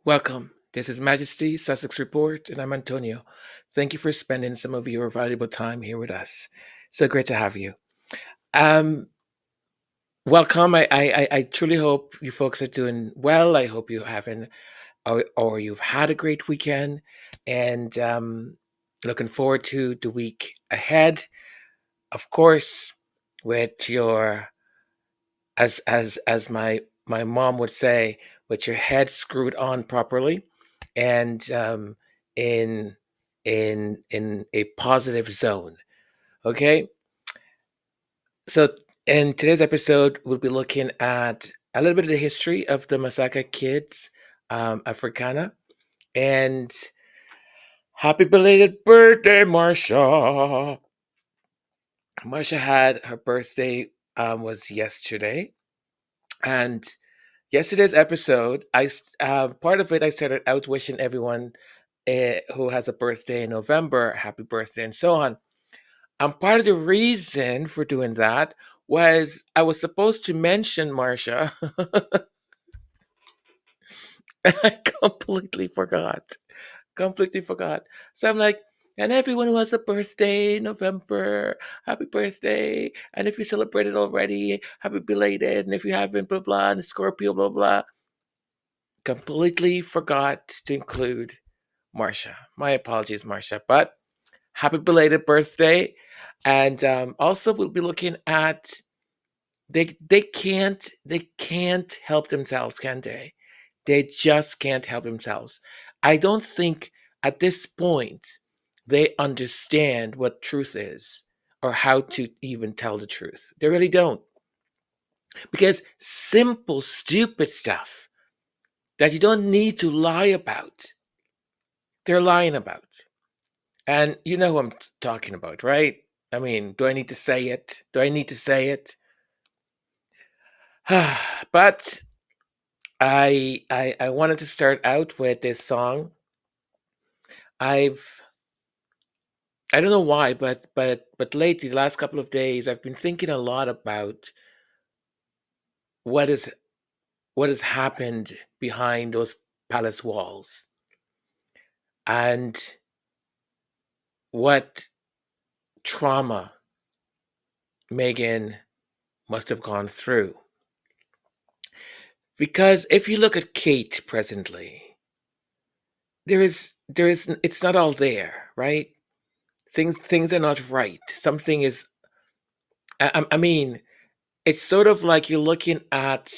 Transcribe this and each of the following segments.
Welcome. This is Majesty Sussex Report, and I'm Antonio. Thank you for spending some of your valuable time here with us. So great to have you. Um, Welcome. I truly hope you folks are doing well. I hope you haven't or you've had a great weekend, and looking forward to the week ahead. Of course, with your as my mom would say, with your head screwed on properly, and in in a positive zone. Okay, so in today's episode, we'll be looking at a little bit of the history of the Masaka Kids, Africana, and happy belated birthday, Marsha. Marsha had her birthday was yesterday, and yesterday's episode, part of it, I started out wishing everyone who has a birthday in November happy birthday and so on. Part of the reason for doing that was I was supposed to mention Marsha, and I completely forgot. Completely forgot. So I'm like, and everyone who has a birthday in November, happy birthday. And if you celebrated already, happy belated. And if you haven't, blah, blah, and Scorpio, blah, blah. Completely forgot to include Marsha. My apologies, Marsha. But happy belated birthday. And also we'll be looking at they can't help themselves, can they? They just can't help themselves. I don't think at this point they understand what truth is or how to even tell the truth. They really don't. Because simple, stupid stuff that you don't need to lie about, they're lying about. And you know who I'm talking about, right? I mean, do I need to say it? Do I need to say it? But I wanted to start out with this song. I've I don't know why, but lately, the last couple of days, I've been thinking a lot about what is what has happened behind those palace walls and what trauma Meghan must have gone through. Because if you look at Kate presently, there is it's not all there, right? Things are not right. Something is. I mean, it's sort of like you're looking at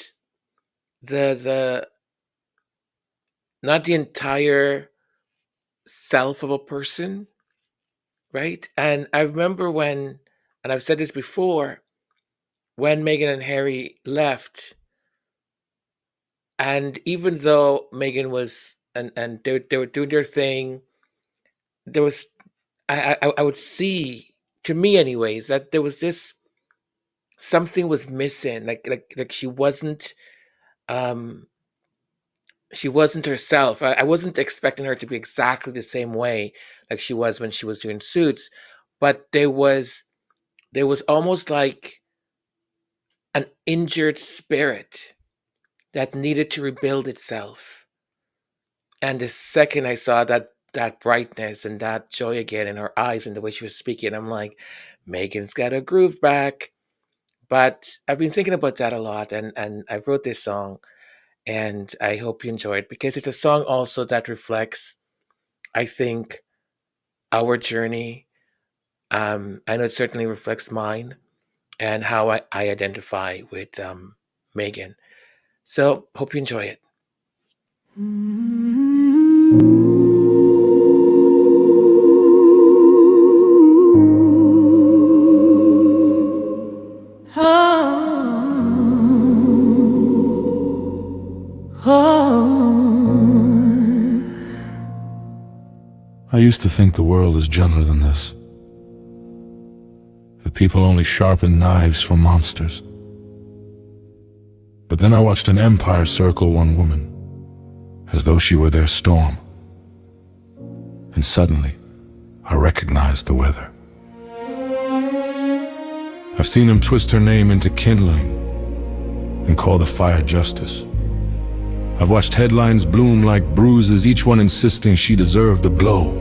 the not the entire self of a person, right? And I remember when, and I've said this before, when Meghan and Harry left, and even though Meghan was and they were doing their thing, there was I would see, to me anyways, that there was this something was missing, like um she wasn't herself. I wasn't expecting her to be exactly the same way like she was when she was doing Suits, but there was almost like an injured spirit that needed to rebuild itself. And the second I saw that brightness and that joy again in her eyes and the way she was speaking, I'm like, Megan's got a groove back. But I've been thinking about that a lot, and I wrote this song, and I hope you enjoy it because it's a song also that reflects, I think, our journey. I know it certainly reflects mine and how I identify with Megan. So hope you enjoy it. I used to think the world is gentler than this. The people only sharpen knives for monsters. But then I watched an empire circle one woman, as though she were their storm. And suddenly, I recognized the weather. I've seen him twist her name into kindling and call the fire justice. I've watched headlines bloom like bruises, each one insisting she deserved the blow.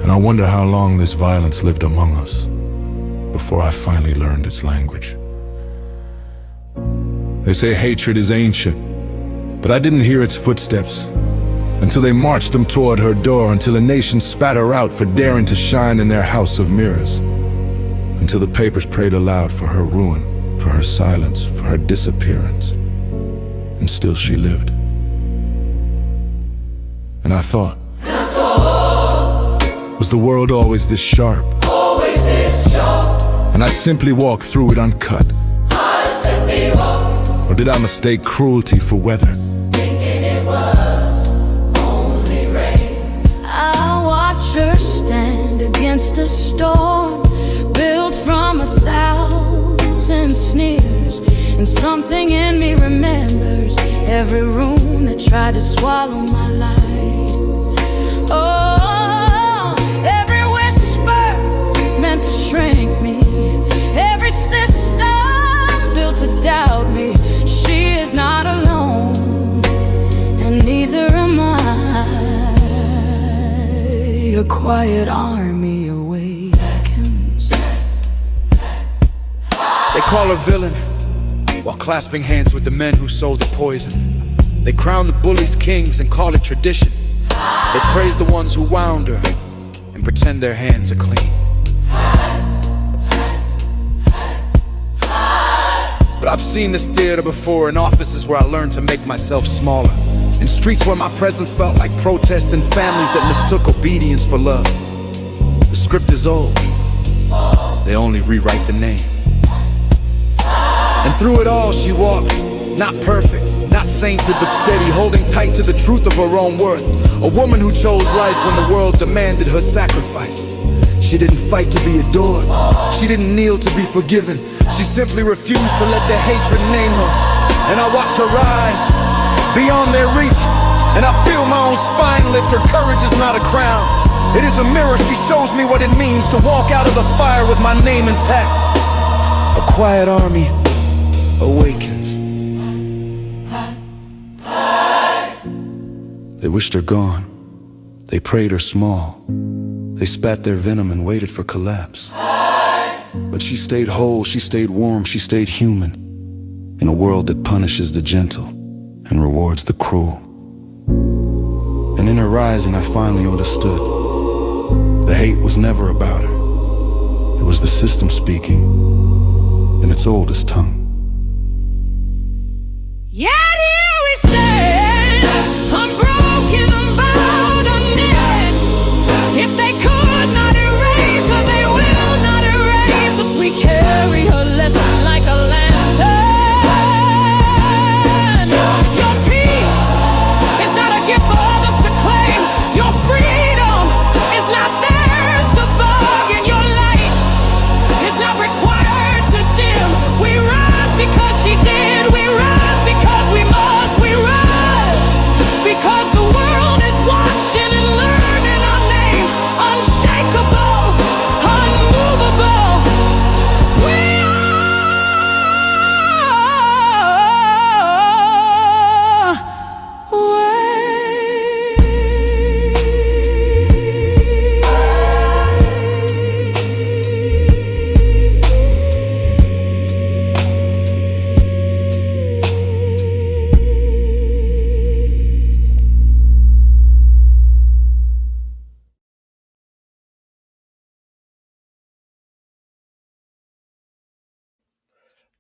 And I wonder how long this violence lived among us before I finally learned its language. They say hatred is ancient, but I didn't hear its footsteps until they marched them toward her door, until a nation spat her out for daring to shine in their house of mirrors, until the papers prayed aloud for her ruin, for her silence, for her disappearance. And still she lived. And I thought, was the world always this sharp? Always this sharp. And I simply walked through it uncut? I simply walked, Or did I mistake cruelty for weather? thinking it was only rain. I watch her stand against a storm built from 1,000 sneers, and something in me remembers every room that tried to swallow my light. Oh, every whisper meant to shrink me, every system built to doubt me. She is not alone, and neither am I. A quiet army awakens. They call her villain, while clasping hands with the men who sold the poison. They crown the bullies kings and call it tradition. They praise the ones who wound her and pretend their hands are clean. But I've seen this theater before, in offices where I learned to make myself smaller, in streets where my presence felt like protest, in families that mistook obedience for love. The script is old, they only rewrite the name. And through it all she walked, not perfect, not sainted, but steady, holding tight to the truth of her own worth. A woman who chose life when the world demanded her sacrifice. She didn't fight to be adored, she didn't kneel to be forgiven. She simply refused to let their hatred name her. And I watch her rise beyond their reach, and I feel my own spine lift. Her courage is not a crown, it is a mirror. She shows me what it means to walk out of the fire with my name intact. A quiet army awakens. They wished her gone, they prayed her small, they spat their venom and waited for collapse. But she stayed whole, she stayed warm, she stayed human, in a world that punishes the gentle and rewards the cruel. And in her rising I finally understood. The hate was never about her, it was the system speaking in its oldest tongue. Yet here we stand, unbroken, unbowed, undead. If they could not erase her, they will not erase us. We carry her lesson like a lantern. Your peace is not a gift for others to claim. Your freedom is not theirs to bargain. Your light is not required to dim. We rise because she did. We rise because we must. We rise because the world is watching and learning our names. Unshakable, unmovable. We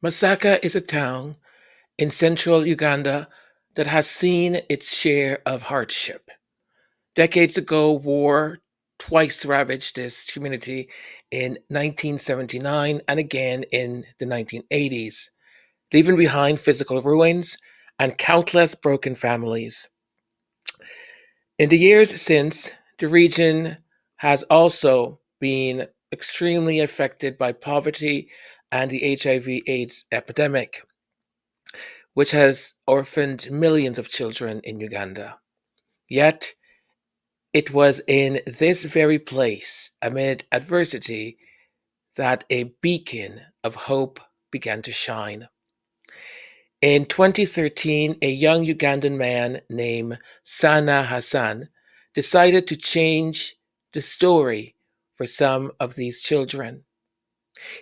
Masaka is a town in central Uganda that has seen its share of hardship. Decades ago, war twice ravaged this community in 1979 and again in the 1980s, leaving behind physical ruins and countless broken families. In the years since, the region has also been extremely affected by poverty and the HIV/AIDS epidemic, which has orphaned millions of children in Uganda. Yet, it was in this very place, amid adversity, that a beacon of hope began to shine. In 2013, a young Ugandan man named Sana Hassan decided to change the story for some of these children.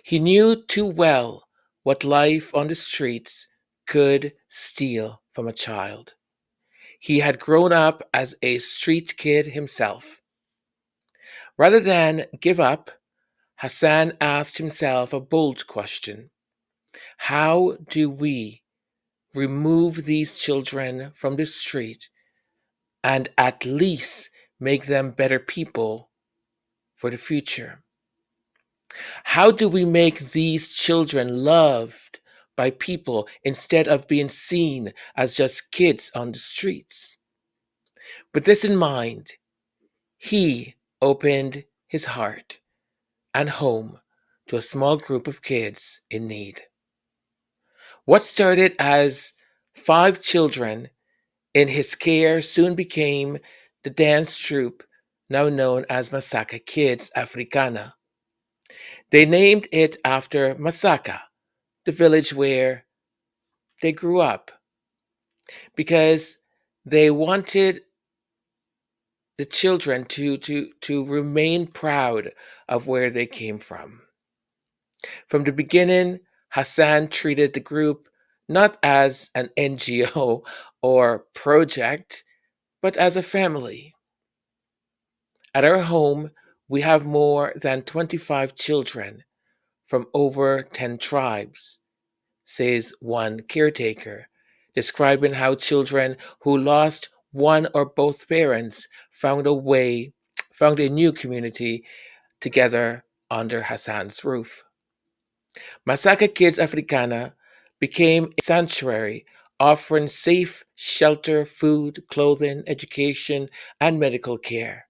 He knew too well what life on the streets could steal from a child. He had grown up as a street kid himself. Rather than give up, Hassan asked himself a bold question. How do we remove these children from the street and at least make them better people for the future? How do we make these children loved by people instead of being seen as just kids on the streets? With this in mind, he opened his heart and home to a small group of kids in need. What started as 5 children in his care soon became the dance troupe now known as Masaka Kids Africana. They named it after Masaka, the village where they grew up, because they wanted the children to remain proud of where they came from. From the beginning, Hassan treated the group not as an NGO or project, but as a family. At our home, we have more than 25 children from over 10 tribes, says one caretaker, describing how children who lost one or both parents found a new community together under Hassan's roof. Masaka Kids Africana became a sanctuary offering safe shelter, food, clothing, education, and medical care,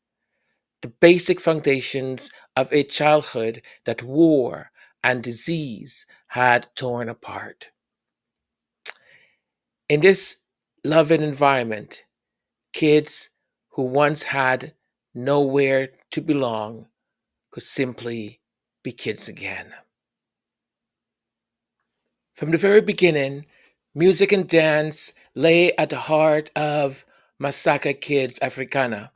the basic foundations of a childhood that war and disease had torn apart. In this loving environment, kids who once had nowhere to belong could simply be kids again. From the very beginning, music and dance lay at the heart of Masaka Kids Africana.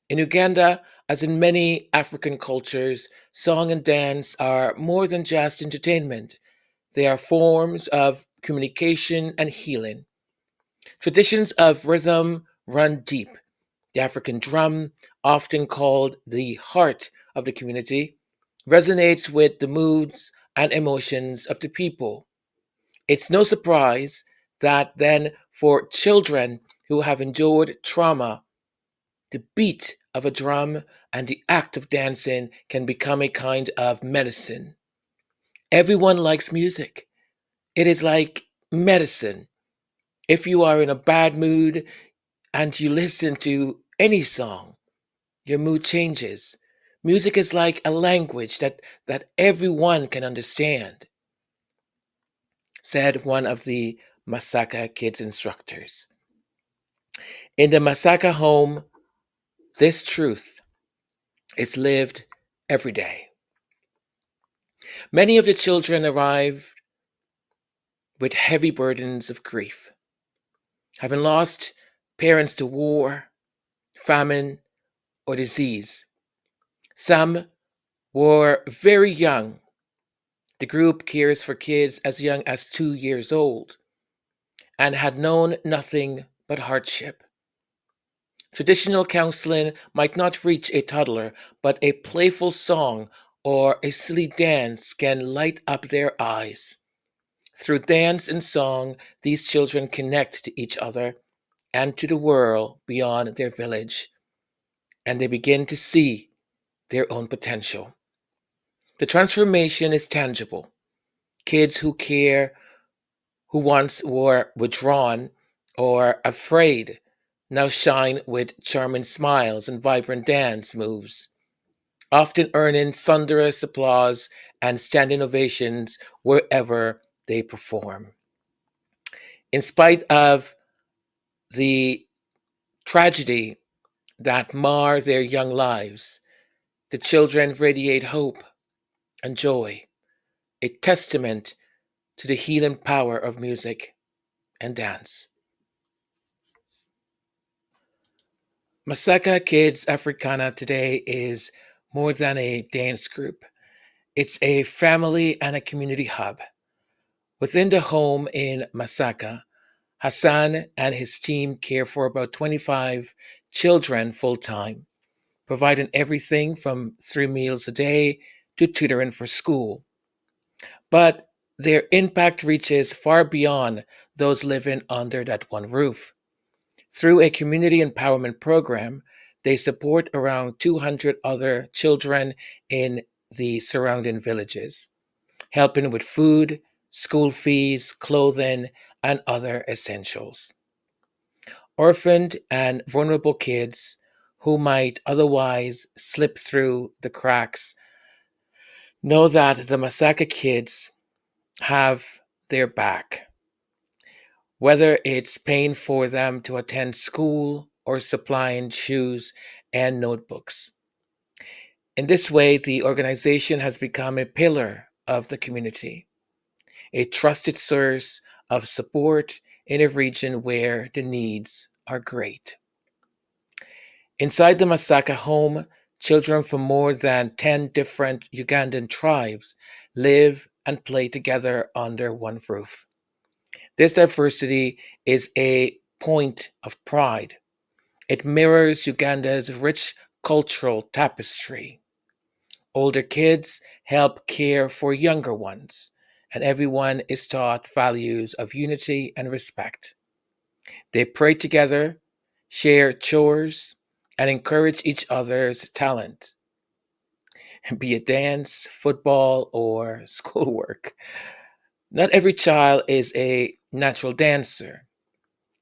In Uganda, as in many African cultures, song and dance are more than just entertainment. They are forms of communication and healing. Traditions of rhythm run deep. The African drum, often called the heart of the community, resonates with the moods and emotions of the people. It's no surprise that then, for children who have endured trauma, the beat of a drum and the act of dancing can become a kind of medicine. Everyone likes music. It is like medicine. If you are in a bad mood and you listen to any song, your mood changes. Music is like a language that everyone can understand, said one of the Masaka Kids instructors. In the Masaka home, this truth is lived every day. Many of the children arrive with heavy burdens of grief, having lost parents to war, famine, or disease. Some were very young. The group cares for kids as young as 2 years old and had known nothing but hardship. Traditional counseling might not reach a toddler, but a playful song or a silly dance can light up their eyes. Through dance and song, these children connect to each other and to the world beyond their village, and they begin to see their own potential. The transformation is tangible. Kids who care, who once were withdrawn or afraid, now shine with charming smiles and vibrant dance moves, often earning thunderous applause and standing ovations wherever they perform. In spite of the tragedy that mar their young lives, the children radiate hope and joy, a testament to the healing power of music. and dance. Masaka Kids Africana today is more than a dance group. It's a family and a community hub. Within the home in Masaka, Hassan and his team care for about 25 children full time, providing everything from 3 meals a day to tutoring for school. But their impact reaches far beyond those living under that one roof. Through a community empowerment program, they support around 200 other children in the surrounding villages, helping with food, school fees, clothing, and other essentials. Orphaned and vulnerable kids who might otherwise slip through the cracks know that the Masaka kids have their back, whether it's paying for them to attend school or supplying shoes and notebooks. In this way, the organization has become a pillar of the community, a trusted source of support in a region where the needs are great. Inside the Masaka home, children from more than 10 different Ugandan tribes live and play together under one roof. This diversity is a point of pride. It mirrors Uganda's rich cultural tapestry. Older kids help care for younger ones, and everyone is taught values of unity and respect. They pray together, share chores, and encourage each other's talent, be it dance, football, or schoolwork. Not every child is a natural dancer,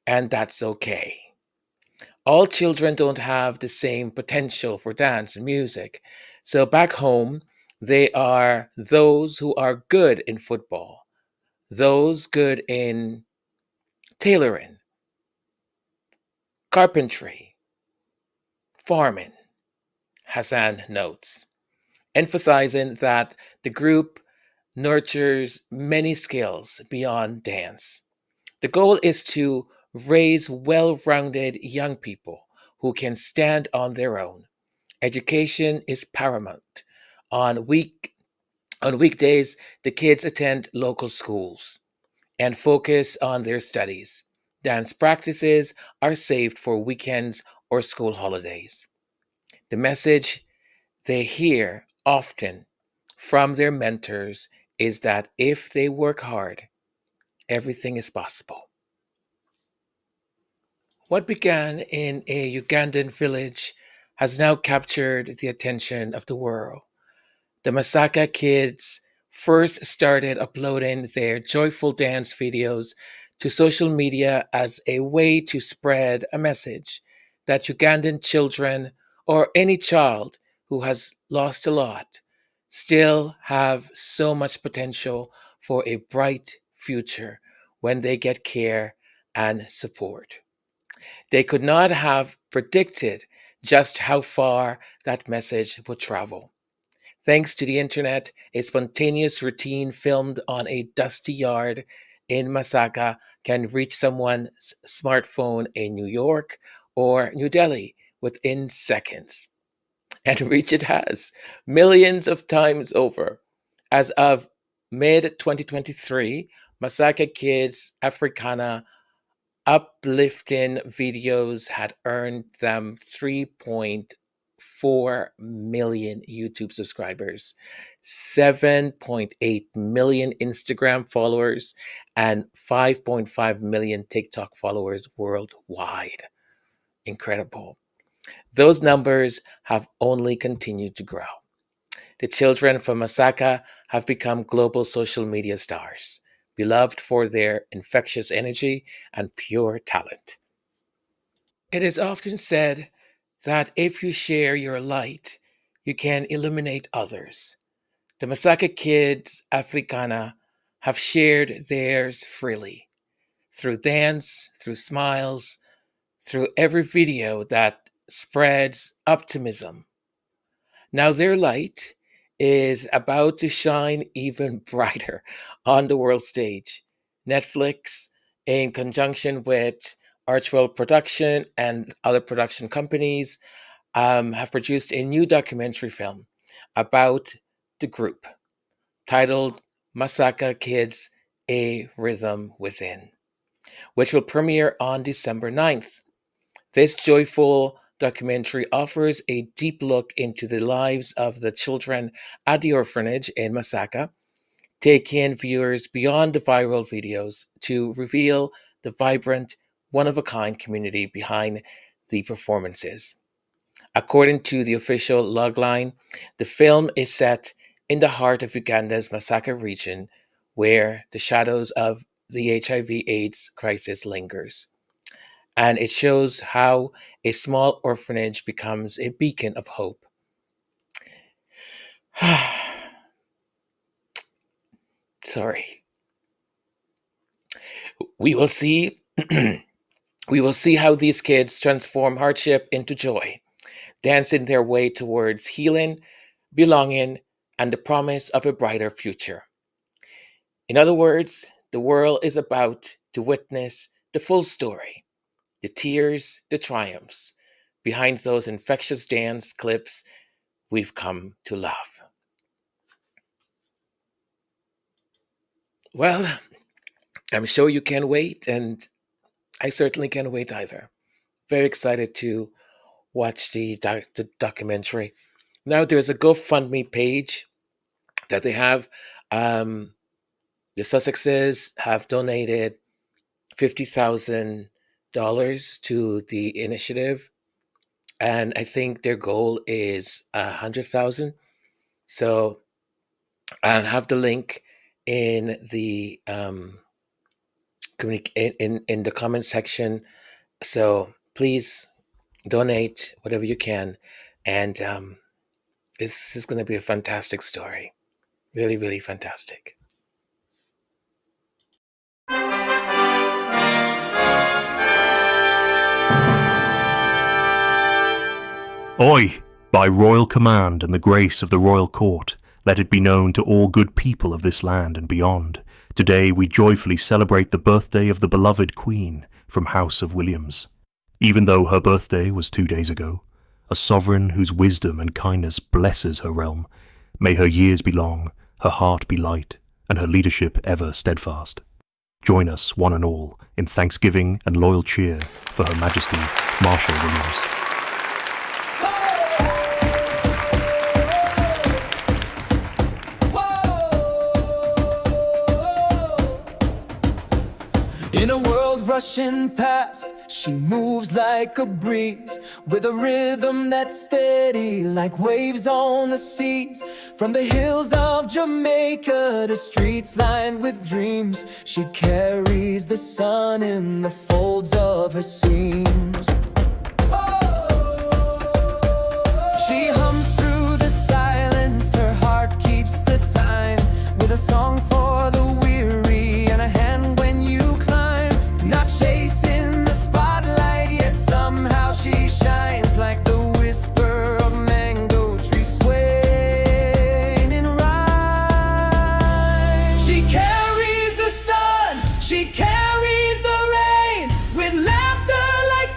and that's okay. All children don't have the same potential for dance and music. So back home, they are those who are good in football, those good in tailoring, carpentry, farming, Hassan notes, emphasizing that the group nurtures many skills beyond dance. The goal is to raise well rounded young people who can stand on their own. Education is paramount. On week on weekdays, the kids attend local schools and focus on their studies. Dance practices are saved for weekends or school holidays. The message they hear often from their mentors is that if they work hard, everything is possible. What began in a Ugandan village has now captured the attention of the world. The Masaka Kids first started uploading their joyful dance videos to social media as a way to spread a message that Ugandan children, or any child who has lost a lot, still have so much potential for a bright future when they get care and support. They could not have predicted just how far that message would travel. Thanks to the internet, a spontaneous routine filmed on a dusty yard in Masaka can reach someone's smartphone in New York or New Delhi within seconds. And reach it has, millions of times over. As of mid 2023, Masaka Kids Africana uplifting videos had earned them 3.4 million YouTube subscribers, 7.8 million Instagram followers, and 5.5 million TikTok followers worldwide. Incredible. Those numbers have only continued to grow. The children from Masaka have become global social media stars, beloved for their infectious energy and pure talent. It is often said that if you share your light, you can illuminate others. The Masaka Kids Africana have shared theirs freely through dance, through smiles, through every video that spreads optimism. Now their light is about to shine even brighter on the world stage. Netflix in conjunction with Archwell Production and other production companies, have produced a new documentary film about the group titled Masaka Kids, A Rhythm Within, which will premiere on December 9th. This joyful documentary offers a deep look into the lives of the children at the orphanage in Masaka, taking viewers beyond the viral videos to reveal the vibrant, one of a kind community behind the performances. According to the official logline, the film is set in the heart of Uganda's Masaka region, where the shadows of the HIV/AIDS crisis lingers. And it shows how a small orphanage becomes a beacon of hope. Sorry. We will see we will see how these kids transform hardship into joy, dancing their way towards healing, belonging, and the promise of a brighter future. In other words, the world is about to witness the full story, the tears, the triumphs, behind those infectious dance clips we've come to love. Well, I'm sure you can't wait, and I certainly can't wait either. Very excited to watch the documentary. Now, there's a GoFundMe page that they have. Um, the Sussexes have donated $50,000 to the initiative, and I think their goal is 100,000. So I'll have the link in the in the comment section. So please donate whatever you can, and this is going to be a fantastic story. Really, really fantastic. Oi! By royal command and the grace of the royal court, let it be known to all good people of this land and beyond. Today we joyfully celebrate the birthday of the beloved Queen from House of Williams. Even though her birthday was 2 days ago, a sovereign whose wisdom and kindness blesses her realm, may her years be long, her heart be light, and her leadership ever steadfast. Join us, one and all, in thanksgiving and loyal cheer for Her Majesty Marshall Williams. In a world rushing past, she moves like a breeze, with a rhythm that's steady like waves on the seas. From the hills of Jamaica to streets lined with dreams, she carries the sun in the folds of her seams. She hums through the silence, her heart keeps the time, with a song for the weary and a hand when you climb. Not chasing the spotlight, yet somehow she shines like the whisper of mango trees swaying in rhyme. She carries the sun, she carries the rain, with laughter like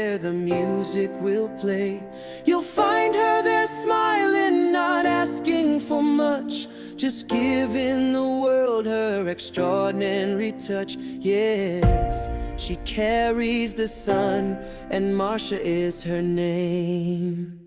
where the music will play. You'll find her there smiling, not asking for much, just giving the world her extraordinary touch. Yes, she carries the sun, and Marsha is her name.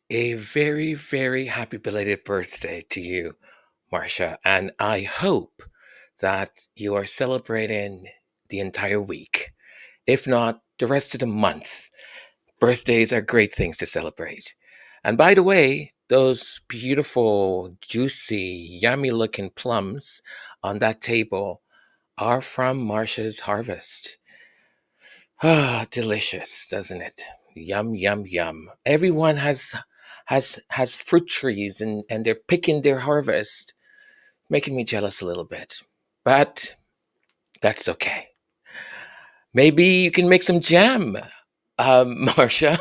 A very, very happy belated birthday to you, Marcia. And I hope that you are celebrating the entire week, if not the rest of the month. Birthdays are great things to celebrate. And by the way, those beautiful, juicy, yummy looking plums on that table are from Marcia's harvest. Ah, delicious, doesn't it? Yum, yum, yum. Everyone has fruit trees and they're picking their harvest, making me jealous a little bit. But that's okay. Maybe you can make some jam, Marcia.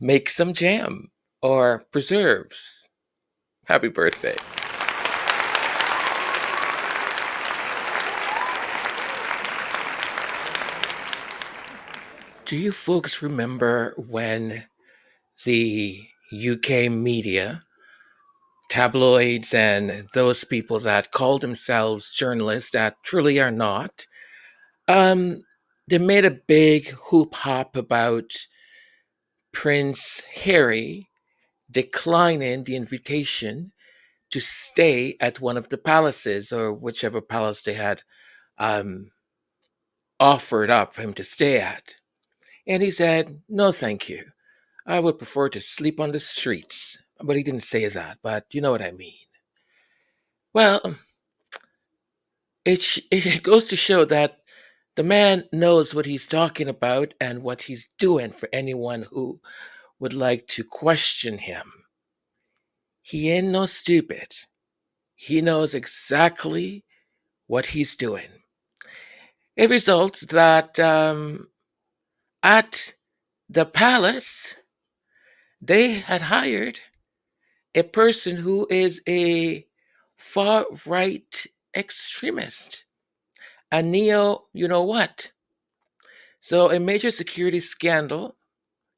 Make some jam or preserves. Happy birthday. Do you folks remember when the UK media, tabloids, and those people that call themselves journalists that truly are not, um, they made a big hoop hop about Prince Harry declining the invitation to stay at one of the palaces or whichever palace they had um, offered up for him to stay at. And he said, no, thank you. I would prefer to sleep on the streets. But he didn't say that, but you know what I mean. Well, it goes to show that the man knows what he's talking about and what he's doing for anyone who would like to question him. He ain't no stupid. He knows exactly what he's doing. It results that at the palace, they had hired a person who is a far right extremist, a neo, you know what. So, a major security scandal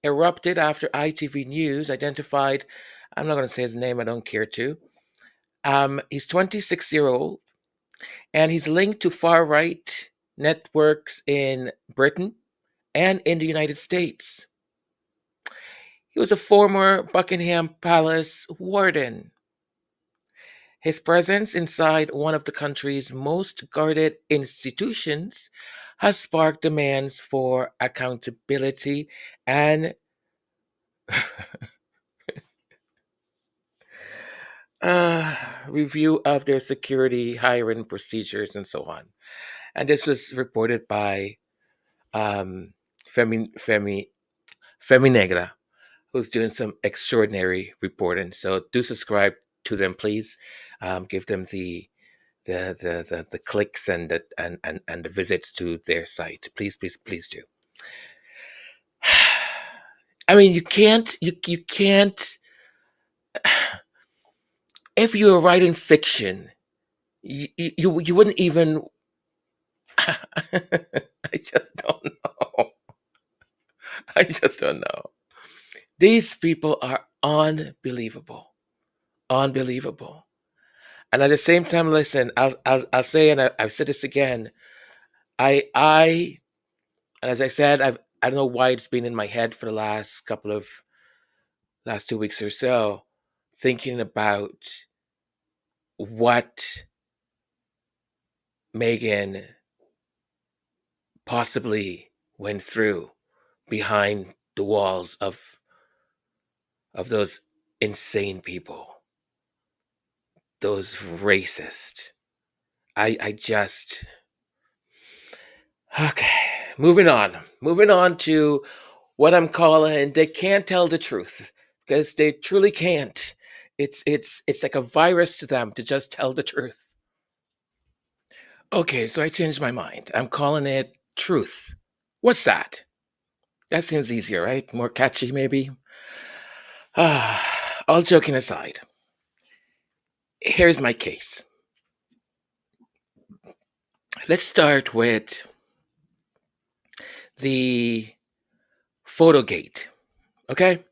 erupted after ITV News identified, I'm not going to say his name, I don't care to. He's 26-year-old and he's linked to far right networks in Britain and in the United States. He was a former Buckingham Palace warden. His presence inside one of the country's most guarded institutions has sparked demands for accountability and review of their security hiring procedures and so on. And this was reported by Femi, Femi, Femi Negra, who's doing some extraordinary reporting. So do subscribe to them, please. Give them the clicks and and the visits to their site. Please, please, please do. I mean, you can't. If you were writing fiction, you wouldn't even. I just don't know. I just don't know. These people are unbelievable, unbelievable. And at the same time, listen, I'll say, and I've said this again. I, and as I said, I don't know why it's been in my head for the last 2 weeks or so, thinking about what Meghan possibly went through behind the walls of those insane people, those racist. I just okay. Moving on to what I'm calling they can't tell the truth because they truly can't. It's like a virus to them to just tell the truth. Okay, so I changed my mind. I'm calling it truth. What's that? That seems easier, right? More catchy, maybe? All joking aside, here's my case. Let's start with the photo gate, okay?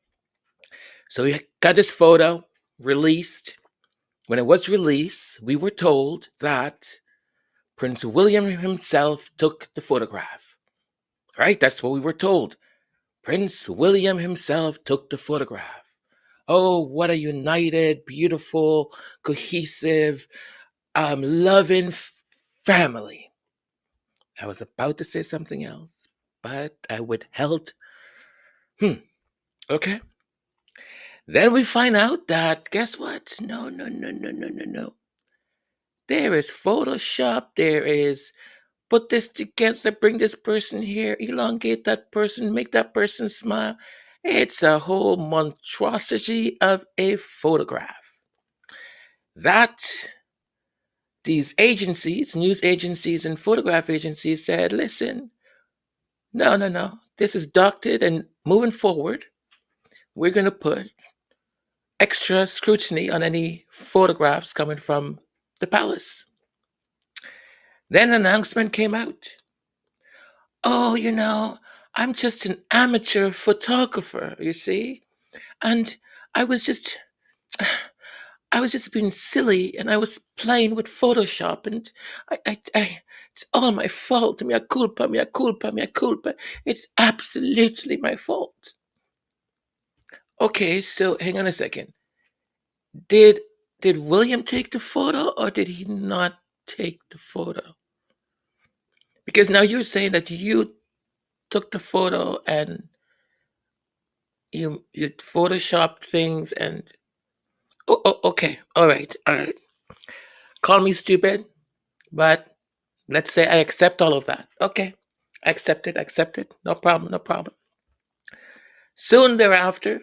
So we got this photo released. When it was released, we were told that Prince William himself took the photograph, right? That's what we were told. Prince William himself took the photograph. Oh, what a united, beautiful, cohesive, loving family. I was about to say something else, but I withheld. Okay. Then we find out that, guess what? No, no, no, no, no, no, no. There is Photoshop. There is put this together, bring this person here, elongate that person, make that person smile. It's a whole monstrosity of a photograph. That these agencies, news agencies and photograph agencies said, listen, no, no, no. This is doctored, and moving forward, we're going to put extra scrutiny on any photographs coming from the palace. Then an announcement came out. Oh, I'm just an amateur photographer, you see? And I was just I was just being silly and I was playing with Photoshop and it's all my fault. Mea culpa, mea culpa, mea culpa. It's absolutely my fault. Okay, so hang on a second. Did did William take the photo or did he not take the photo? Because now you're saying that you took the photo and you photoshopped things and okay, all right. Call me stupid, but let's say I accept all of that. Okay, accept it. No problem, no problem. Soon thereafter,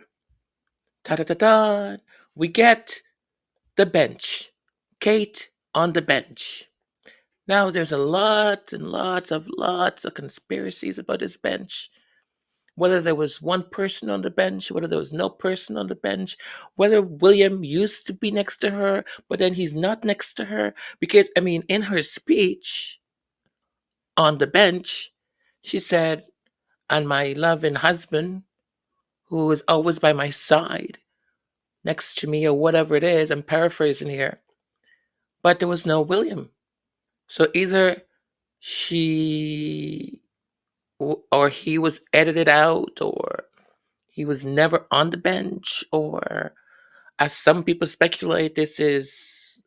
ta ta ta ta, we get the bench. Kate on the bench. Now there's a lot and lots of conspiracies about this bench. Whether there was one person on the bench, whether there was no person on the bench, whether William used to be next to her, but then he's not next to her. Because, I mean, in her speech on the bench, she said, and my loving husband, who is always by my side, next to me, or whatever it is, I'm paraphrasing here, but there was no William. So either she or he was edited out, or he was never on the bench, or as some people speculate, this is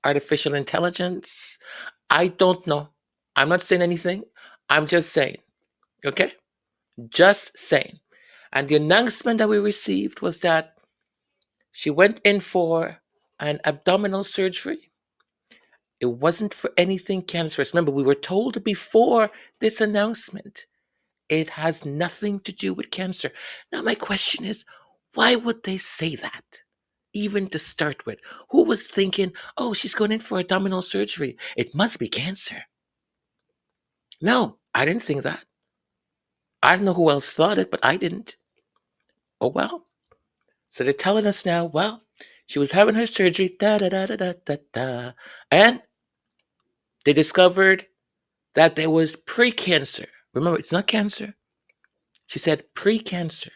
artificial intelligence. I don't know. I'm not saying anything. I'm just saying. Okay? Just saying. And the announcement that we received was that she went in for an abdominal surgery. It wasn't for anything cancerous. Remember, we were told before this announcement it has nothing to do with cancer. Now, my question is, why would they say that? Even to start with, who was thinking, oh, she's going in for abdominal surgery? It must be cancer. No, I didn't think that. I don't know who else thought it, but I didn't. Oh, well. So they're telling us now, well, she was having her surgery, da da da da da da da. And they discovered that there was pre-cancer. Remember, it's not cancer. She said pre-cancer.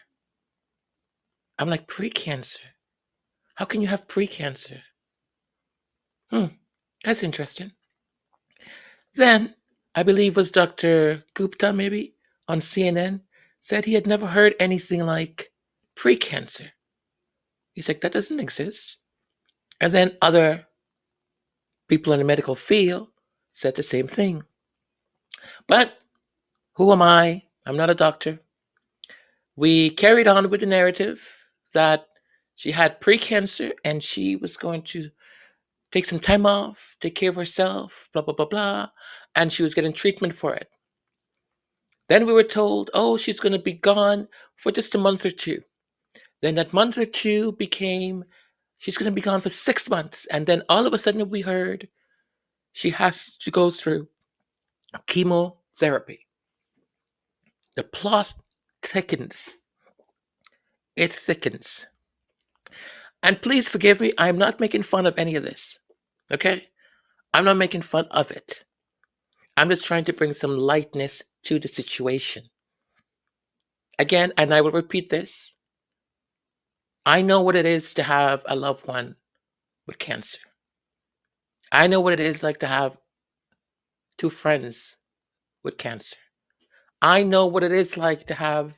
I'm like, pre-cancer? How can you have pre-cancer? That's interesting. Then, I believe was Dr. Gupta, maybe, on CNN, said he had never heard anything like pre-cancer. He's like, that doesn't exist. And then other people in the medical field said the same thing. But who am I? I'm not a doctor. We carried on with the narrative that she had pre-cancer and she was going to take some time off, take care of herself, blah, blah, blah, blah. And she was getting treatment for it. Then we were told, oh, she's going to be gone for just a month or two. Then that month or two became, she's going to be gone for 6 months. And then all of a sudden we heard She has to go through chemotherapy. The plot thickens. It thickens. And please forgive me, I'm not making fun of any of this. Okay? I'm not making fun of it. I'm just trying to bring some lightness to the situation. Again, and I will repeat this, I know what it is to have a loved one with cancer. I know what it is like to have two friends with cancer. I know what it is like to have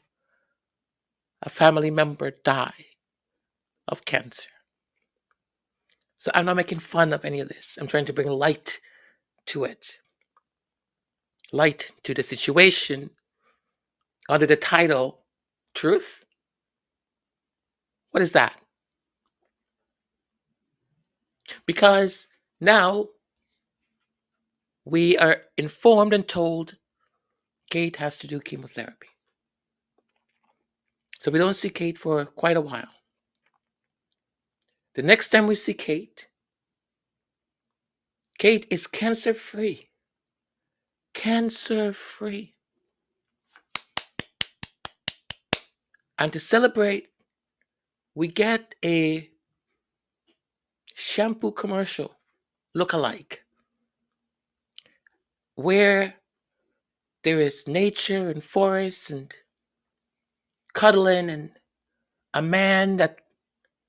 a family member die of cancer. So I'm not making fun of any of this. I'm trying to bring light to it. Light to the situation under the title Truth. What is that? Because now we are informed and told Kate has to do chemotherapy. So we don't see Kate for quite a while. The next time we see Kate, Kate is cancer free. Cancer free. And to celebrate, we get a shampoo commercial look-alike where there is nature and forests and cuddling and a man that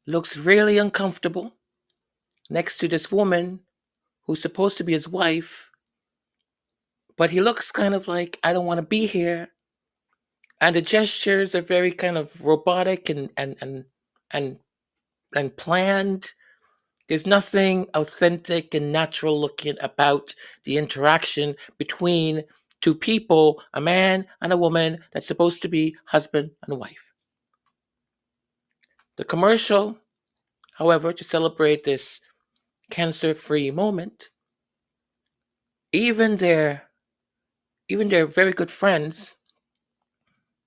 looks really uncomfortable next to this woman who's supposed to be his wife, but he looks kind of like, I don't want to be here. And the gestures are very kind of robotic and planned. There's nothing authentic and natural looking about the interaction between two people, a man and a woman that's supposed to be husband and wife. The commercial, however, to celebrate this cancer-free moment, even their very good friends,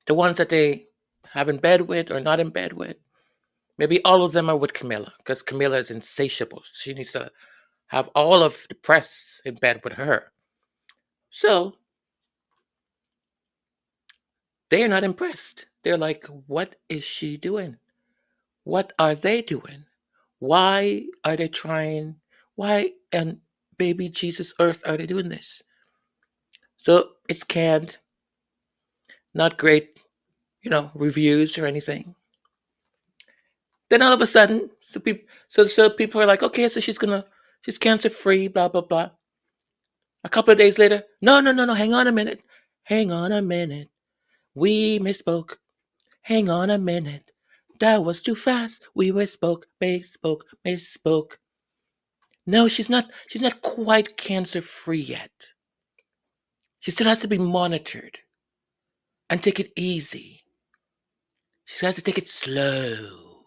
the ones that they have in bed with or not in bed with, maybe all of them are with Camilla because Camilla is insatiable. She needs to have all of the press in bed with her. So they are not impressed. They're like, what is she doing? What are they doing? Why are they trying? Why on baby Jesus earth are they doing this? So it's canned, not great, reviews or anything. Then all of a sudden, so people are like, okay, so she's cancer free, blah blah blah. A couple of days later, no, hang on a minute, we misspoke. Hang on a minute, that was too fast. We misspoke. No, she's not. She's not quite cancer free yet. She still has to be monitored and take it easy. She has to take it slow.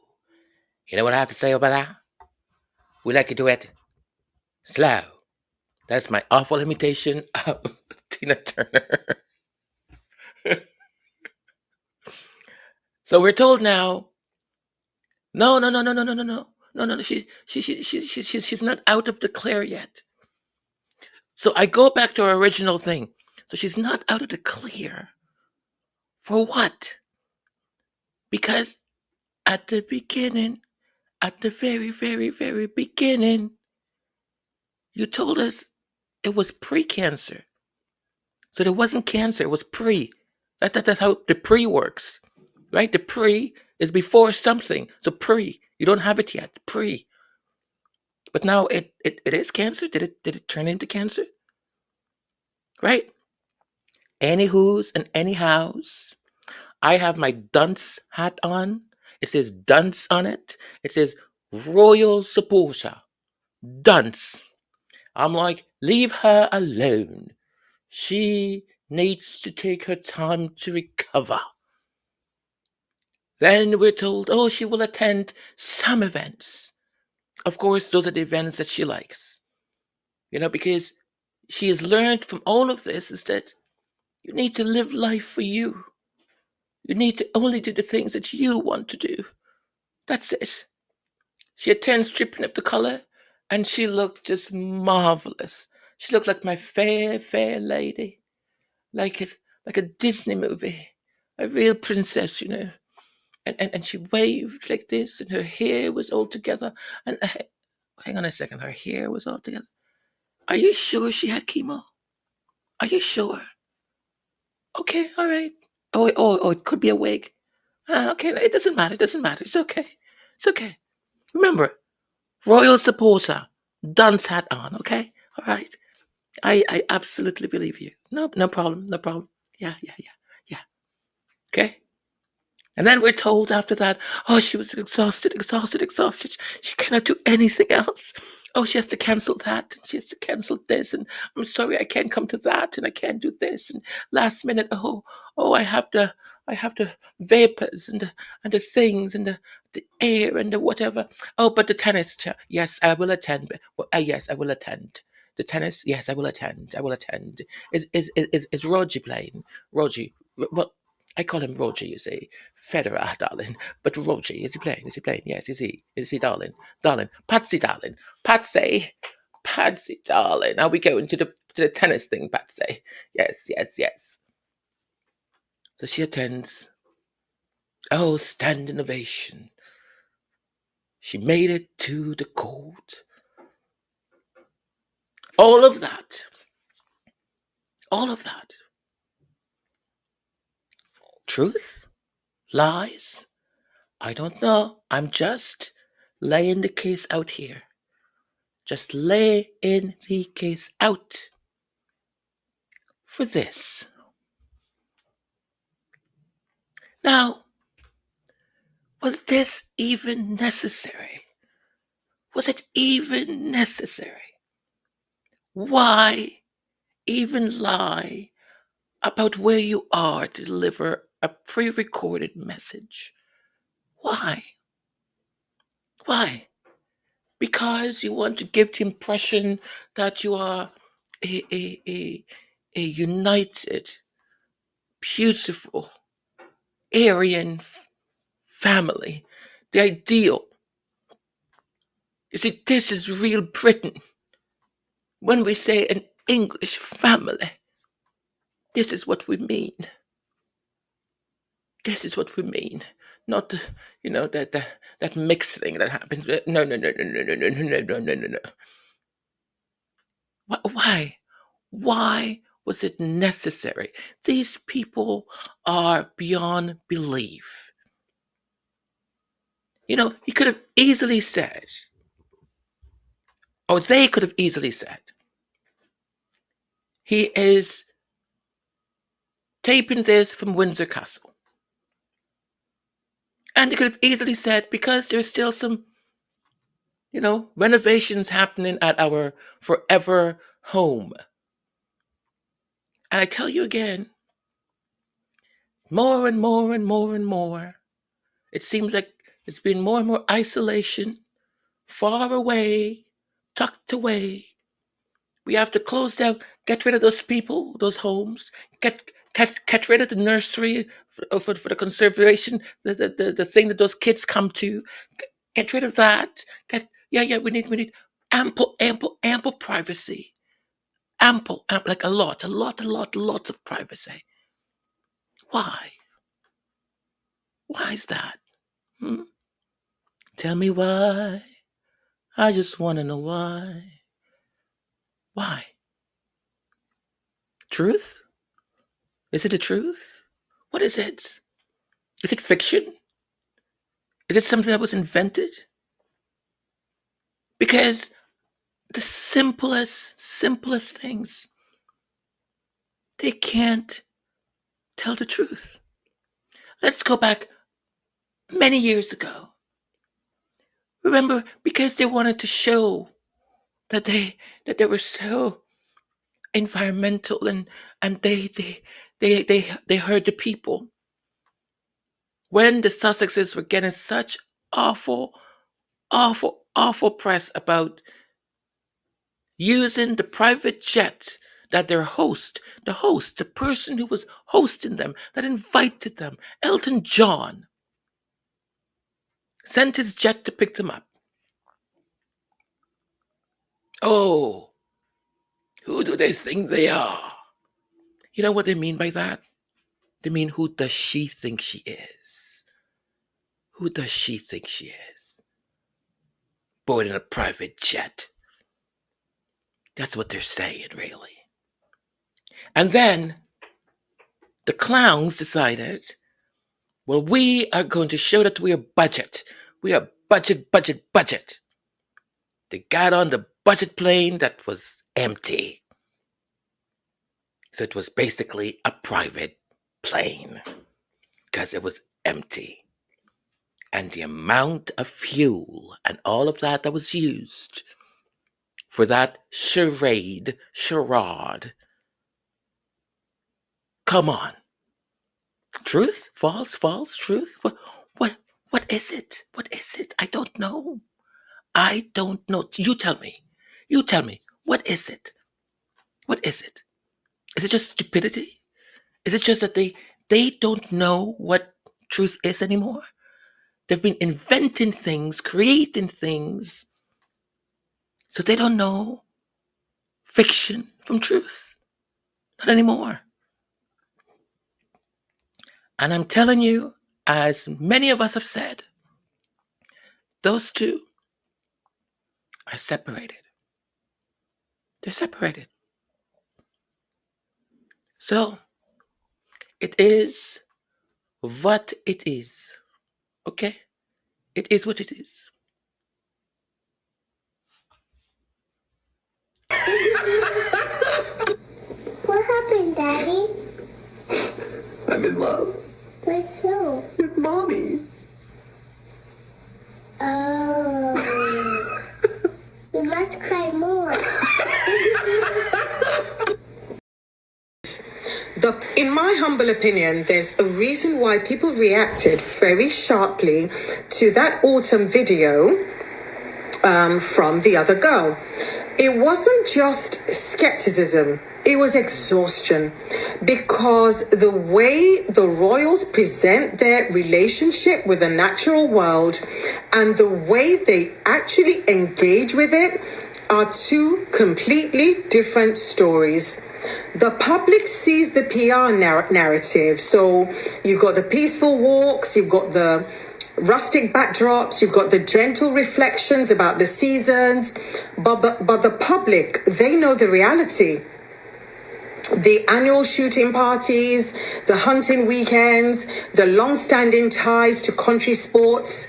You know what I have to say about that? We like to do it slow. That's my awful imitation of Tina Turner. So we're told now, no. She's not out of the clear yet. So I go back to our original thing. So she's not out of the clear. For what? Because at the beginning, at the very, very, very beginning, you told us it was pre-cancer. So there wasn't cancer, it was pre. That's how the pre works, right? The pre is before something. So pre, you don't have it yet, pre. But now it is cancer. Did it turn into cancer? Right? Anywho's and anyhows, I have my dunce hat on. It says dunce on it. It says royal supporter. Dunce. I'm like, leave her alone. She needs to take her time to recover. Then we're told, oh, she will attend some events. Of course, those are the events that she likes. Because she has learned from all of this is that you need to live life for you. You need to only do the things that you want to do. That's it. She attends Tripping Up the Color, and she looked just marvelous. She looked like my fair, fair lady, like it, like a Disney movie, a real princess, you know. And she waved like this, and her hair was all together. And hang on a second, her hair was all together. Are you sure she had chemo? Are you sure? Okay, all right. Oh, it could be a wig. Okay, it doesn't matter. It doesn't matter. It's okay. It's okay. Remember, royal supporter, dunce hat on. Okay, all right. I absolutely believe you. No, no problem. No problem. Yeah, yeah, yeah, yeah. Okay. And then we're told after that, oh, she was exhausted, exhausted, exhausted. She cannot do anything else. Oh, she has to cancel that, and she has to cancel this, and I'm sorry, I can't come to that, and I can't do this. And last minute, oh, I have the vapors and the things and the air and the whatever. Oh, but the tennis, yes, I will attend. Well, yes, I will attend. The tennis, yes, I will attend. I will attend. Is Roger playing? Roger, well, I call him Roger, you see. Federer, darling. But Roger, is he playing? Is he playing? Yes, is he? Is he, darling? Darling. Patsy, darling. Patsy. Patsy, darling. Are we going to the tennis thing, Patsy? Yes, yes, yes. So she attends. Oh, standing ovation. She made it to the court. All of that. All of that. Truth? Lies? I don't know. I'm just laying the case out here. Just lay in the case out for this. Now, was this even necessary? Was it even necessary? Why even lie about where you are to deliver a pre recorded message? Why? Why? Because you want to give the impression that you are a united, beautiful, Aryan family, the ideal. You see, this is real Britain. When we say an English family, this is what we mean. This is what we mean. Not the, that mixed thing that happens. No, no, no, no, no, no, no, no, no, no, no, no. Why? Why was it necessary? These people are beyond belief. He could have easily said, or they could have easily said, he is taping this from Windsor Castle. And they could have easily said, because there's still some, renovations happening at our forever home. And I tell you again, more and more and more and more, it seems like it's been more and more isolation, far away, tucked away. We have to close down, get rid of those people, those homes, get rid of the nursery for the conservation, the thing that those kids come to. Get rid of that. We need ample privacy. Ample, like a lot of privacy. Why? Why is that? Hmm? Tell me why. I just want to know why. Why? Truth? Is it the truth? What is it? Is it fiction? Is it something that was invented? Because the simplest things, they can't tell the truth. Let's go back many years ago. Remember, because they wanted to show that they were so environmental and they heard the people. When the Sussexes were getting such awful, awful press about using the private jet that their the person who was hosting them, that invited them, Elton John, sent his jet to pick them up. Oh, Who do they think they are? You know what they mean by that? They mean, who does she think she is? Who does she think she is? Born in a private jet. That's what they're saying, really. And then the clowns decided, well, we are going to show that we are budget. We are budget, budget, budget. They got on the budget plane that was empty. So it was basically a private plane because it was empty. And the amount of fuel and all of that was used for that charade. Come on. Truth? False? False? Truth? What is it? What is it? I don't know. I don't know. You tell me. You tell me. What is it? What is it? Is it just stupidity? Is it just that they don't know what truth is anymore? They've been inventing things, creating things, so they don't know fiction from truth. Not anymore. And I'm telling you, as many of us have said, those two are separated. They're separated. So, it is what it is. Okay? It is what it is. What happened, Daddy? I'm in love With who? with Mommy. Oh. We must cry more. In my humble opinion, there's a reason why people reacted very sharply to that autumn video from the other girl. It wasn't just skepticism, it was exhaustion, because the way the royals present their relationship with the natural world and the way they actually engage with it are two completely different stories. The public sees the PR narrative. So you've got the peaceful walks, you've got the rustic backdrops, you've got the gentle reflections about the seasons, but the public, they know the reality. The annual shooting parties, the hunting weekends, the long-standing ties to country sports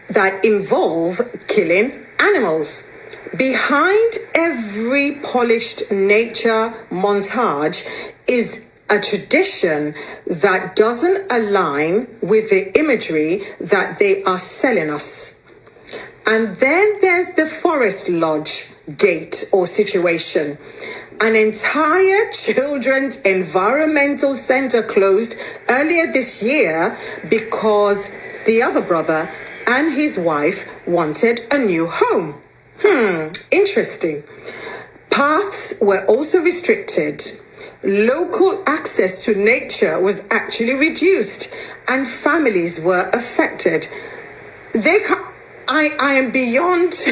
that involve killing animals. Behind every polished nature montage is a tradition that doesn't align with the imagery that they are selling us. And then there's the Forest Lodge gate or situation. An entire children's environmental center closed earlier this year because the other brother and his wife wanted a new home. Interesting. Paths were also restricted. Local access to nature was actually reduced and families were affected. I am beyond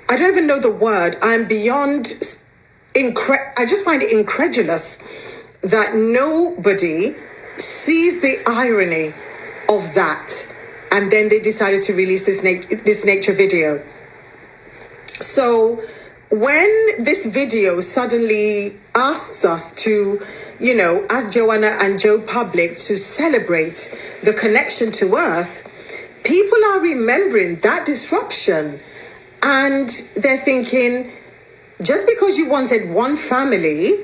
I don't even know the word. I'm beyond I just find it incredulous that nobody sees the irony of that. And then they decided to release this nature video. So when this video suddenly asks us to, as Joanna and Joe Public, to celebrate the connection to Earth, people are remembering that disruption. And they're thinking, just because you wanted one family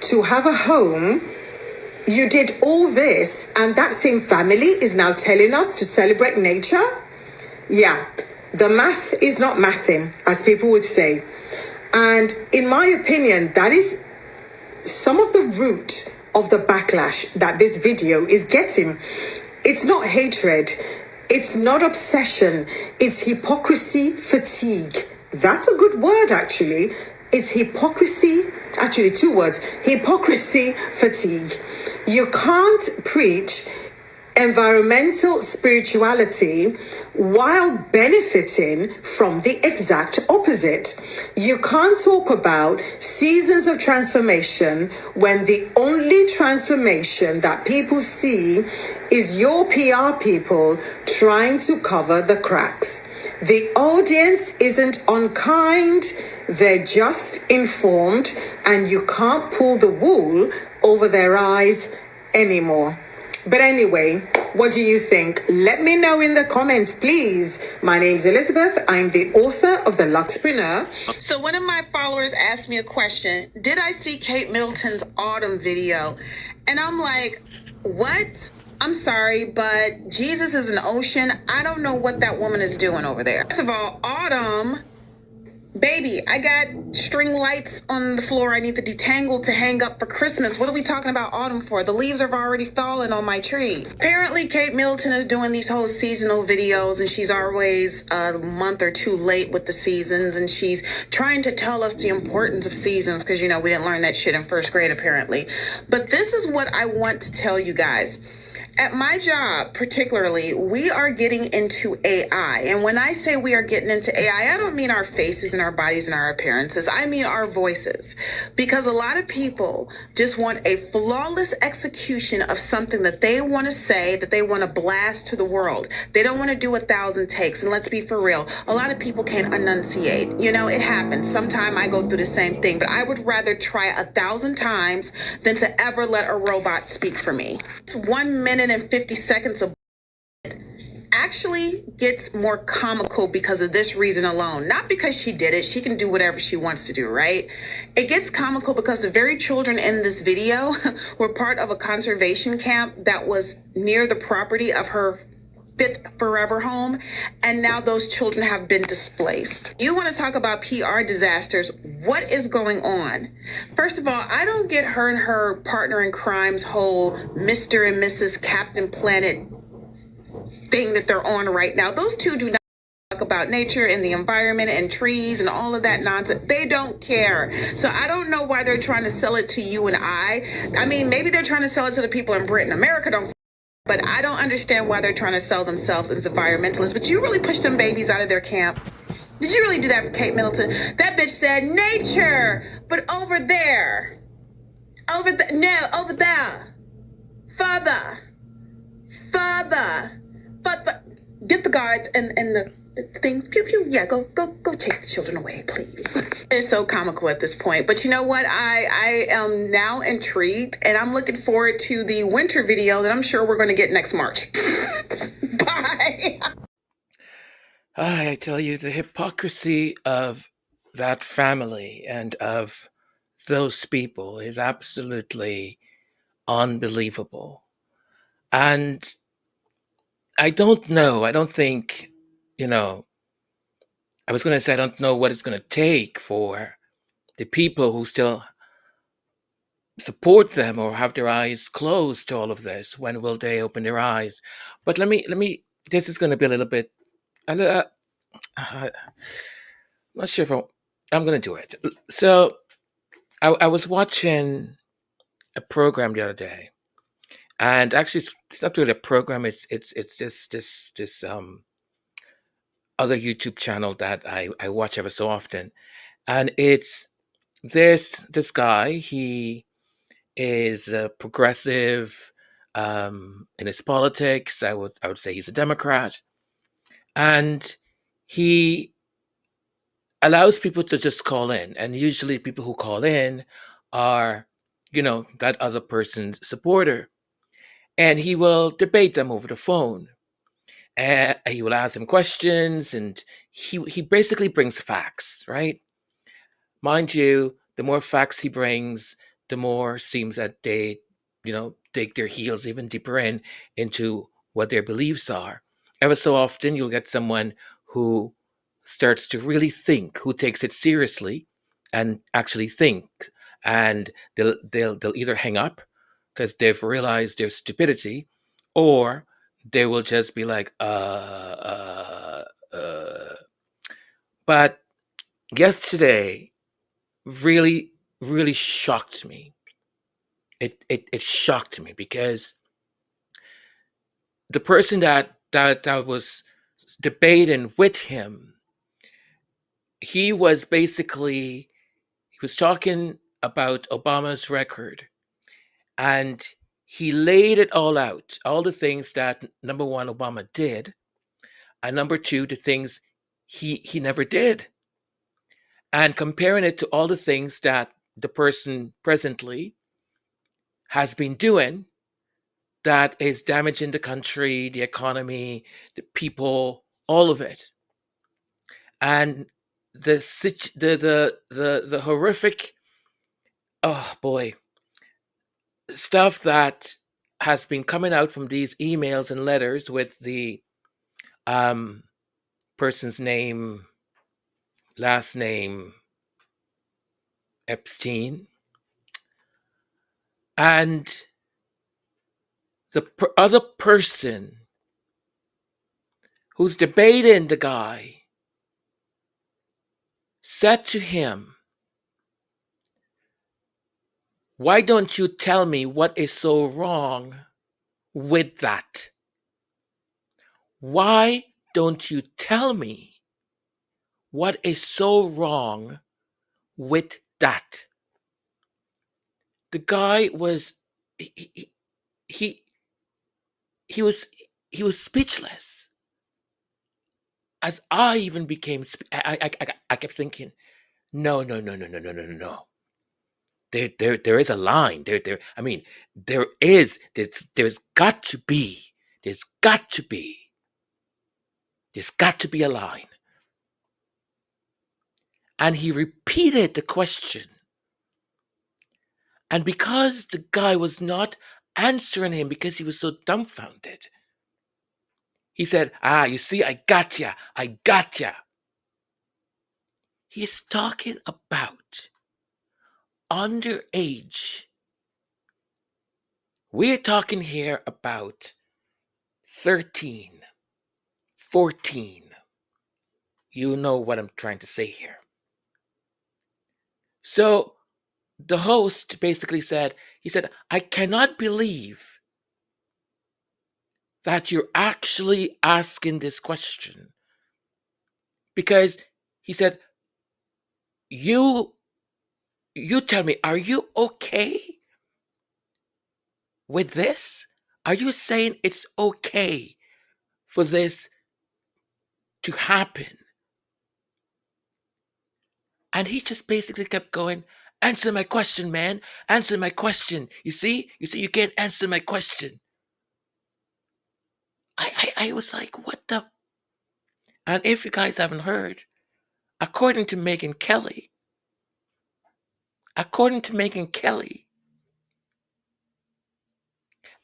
to have a home, you did all this, and that same family is now telling us to celebrate nature? Yeah, the math is not mathing, as people would say. And in my opinion, that is some of the root of the backlash that this video is getting. It's not hatred. It's not obsession. It's hypocrisy fatigue. That's a good word, actually. It's hypocrisy, actually 2 words, hypocrisy fatigue. You can't preach environmental spirituality while benefiting from the exact opposite. You can't talk about seasons of transformation when the only transformation that people see is your PR people trying to cover the cracks. The audience isn't unkind, they're just informed, and you can't pull the wool over their eyes anymore. But anyway, what do you think? Let me know in the comments, please. My name's Elizabeth. I'm the author of The Luxpreneur. So one of my followers asked me a question. Did I see Kate Middleton's Autumn video? And I'm like, what? I'm sorry, but Jesus is an ocean. I don't know what that woman is doing over there. First of all, Autumn... Baby, I got string lights on the floor I need to detangle to hang up for Christmas. What are we talking about autumn for? The leaves have already fallen on my tree. Apparently, Kate Middleton is doing these whole seasonal videos, and she's always a month or two late with the seasons, and she's trying to tell us the importance of seasons because, you know, we didn't learn that shit in first grade, apparently. But this is what I want to tell you guys. At my job, particularly, we are getting into AI. And when I say we are getting into AI, I don't mean our faces and our bodies and our appearances. I mean our voices. Because a lot of people just want a flawless execution of something that they want to say, that they want to blast to the world. They don't want to do 1,000 takes. And let's be for real, a lot of people can't enunciate. You know, it happens. Sometimes I go through the same thing, but I would rather try 1,000 times than to ever let a robot speak for me. It's 1 minute and 50 seconds of actually gets more comical because of this reason alone. Not because she did it. She can do whatever she wants to do, right? It gets comical because the very children in this video were part of a conservation camp that was near the property of her fifth forever home, and now those children have been displaced. You want to talk about PR disasters? What is going on? First of all, I don't get her and her partner in crime's whole Mr. and Mrs. Captain Planet thing that they're on right now. Those two do not talk about nature and the environment and trees and all of that nonsense. They don't care. So I don't know why they're trying to sell it to you and I. I mean, maybe they're trying to sell it to the people in Britain. America don't. But I don't understand why they're trying to sell themselves as environmentalists. But you really pushed them babies out of their camp. Did you really do that for Kate Middleton? That bitch said nature, but over there. Over there. Further. Get the guards and the things. Pew pew. Yeah, go chase the children away, please. It's so comical at this point. But you know what? I am now intrigued, and I'm looking forward to the winter video that I'm sure we're going to get next March. Bye. I tell you, the hypocrisy of that family and of those people is absolutely unbelievable. And I don't know. I don't think, you know, I was going to say, I don't know what it's going to take for the people who still support them or have their eyes closed to all of this. When will they open their eyes? But this is going to be a little bit, I'm not sure if I'm going to do it. So I was watching a program the other day, and actually it's not really a program. It's this other YouTube channel that I watch ever so often, and it's this guy. He is a progressive in his politics. I would say he's a Democrat, and he allows people to just call in, and usually people who call in are, you know, that other person's supporter, and he will debate them over the phone, and he will ask them questions, and he basically brings facts, right? Mind you, the more facts he brings, the more seems that they, you know, dig their heels even deeper into what their beliefs are. Ever so often, you'll get someone who starts to really think, who takes it seriously, and actually think, and they'll either hang up because they've realized their stupidity, or they will just be like, But yesterday really, really shocked me. It shocked me because the person that was debating with him, he was talking about Obama's record, and he laid it all out, all the things that, number one, Obama did, and number two, the things he never did, and comparing it to all the things that the person presently has been doing that is damaging the country, the economy, the people, all of it. And the horrific, oh boy, stuff that has been coming out from these emails and letters with the um person's name, last name Epstein, and the other person who's debating the guy said to him, "Why don't you tell me what is so wrong with that? Why don't you tell me what is so wrong with that?" The guy was he he he, he was he was speechless. As I even became, I kept thinking, no, no, no, no, no, no, no, no, no. There is a line. I mean, there's got to be, there's got to be, there's got to be a line. And he repeated the question. And because the guy was not answering him because he was so dumbfounded, he said, you see, I gotcha. I gotcha. He's talking about underage. We're talking here about 13, 14. You know what I'm trying to say here. So the host basically said, I cannot believe that you're actually asking this question. Because he said, you tell me, are you okay with this? Are you saying it's okay for this to happen? And he just basically kept going, answer my question, man. Answer my question. You see, you can't answer my question. I was like, what the? And if you guys haven't heard, according to Meghan Kelly,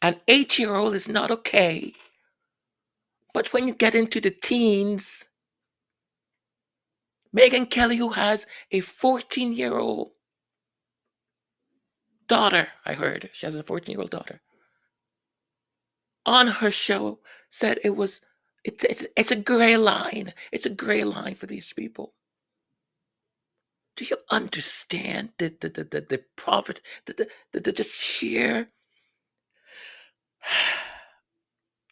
an 8-year-old is not okay. But when you get into the teens, Meghan Kelly, who has a 14-year-old daughter, I heard she has a 14-year-old daughter, on her show said it's a gray line. It's a gray line for these people. Do you understand the profit, the just sheer?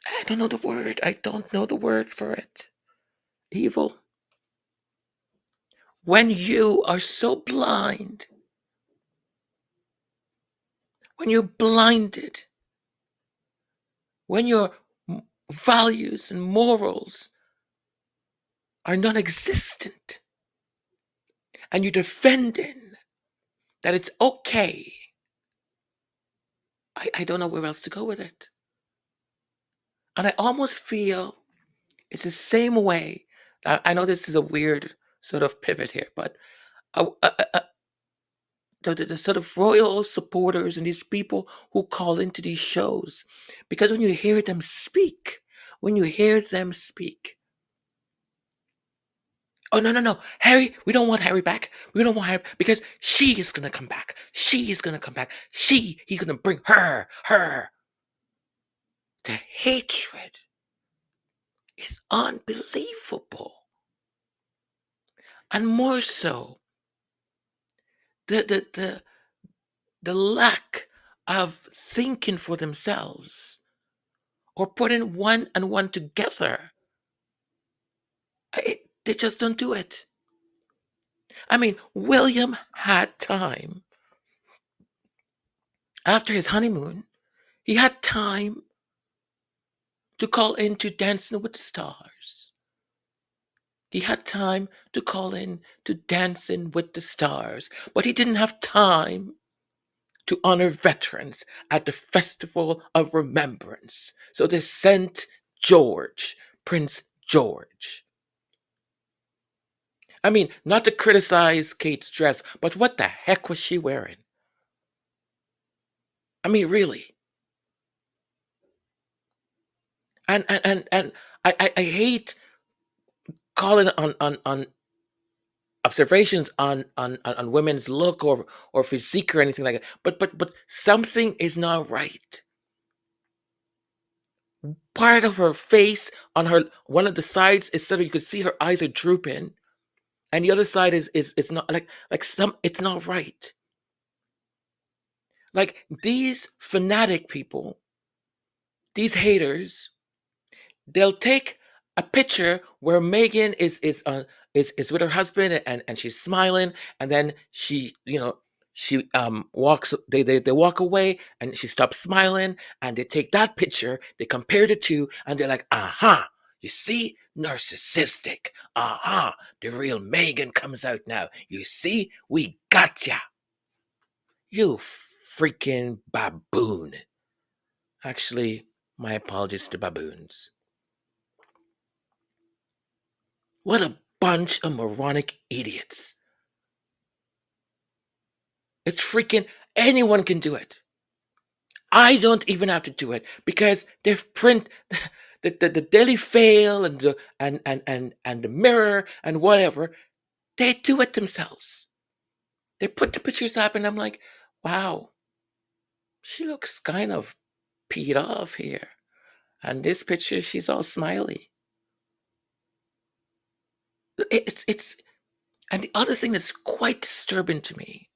I don't know the word. I don't know the word for it. Evil. When you are so blind, when you're blinded, when your values and morals are non-existent, and you're defending that it's okay, I don't know where else to go with it. And I almost feel it's the same way. I know this is a weird sort of pivot here, but the sort of royal supporters and these people who call into these shows, because when you hear them speak, oh no, no, no, Harry, we don't want Harry back. We don't want Harry because she is gonna come back. He's gonna bring her. The hatred is unbelievable. And more so, the lack of thinking for themselves or putting one and one together. They just don't do it. I mean, William had time after his honeymoon. He had time to call into Dancing with the Stars. He had time to call in to Dancing with the Stars, but he didn't have time to honor veterans at the Festival of Remembrance. So they sent George, Prince George. I mean, not to criticize Kate's dress, but what the heck was she wearing? I mean, really. And I hate calling on observations on women's look or physique or anything like that. But something is not right. Part of her face on her one of the sides is so that you could see her eyes are drooping, and the other side is not like some it's not right. Like these fanatic people, these haters, they'll take a picture where Megan is with her husband and she's smiling, and then she walks they walk away and she stops smiling, and they take that picture, they compare the two, and they're like, aha, you see, narcissistic, aha, the real Megan comes out now, you see, we gotcha, you freaking baboon. Actually, my apologies to baboons. What a bunch of moronic idiots. It's freaking anyone can do it. I don't even have to do it because they've print the Daily Fail and and the Mirror and whatever. They do it themselves. They put the pictures up, and I'm like, wow, she looks kind of peed off here. And this picture, she's all smiley. It's and the other thing that's quite disturbing to me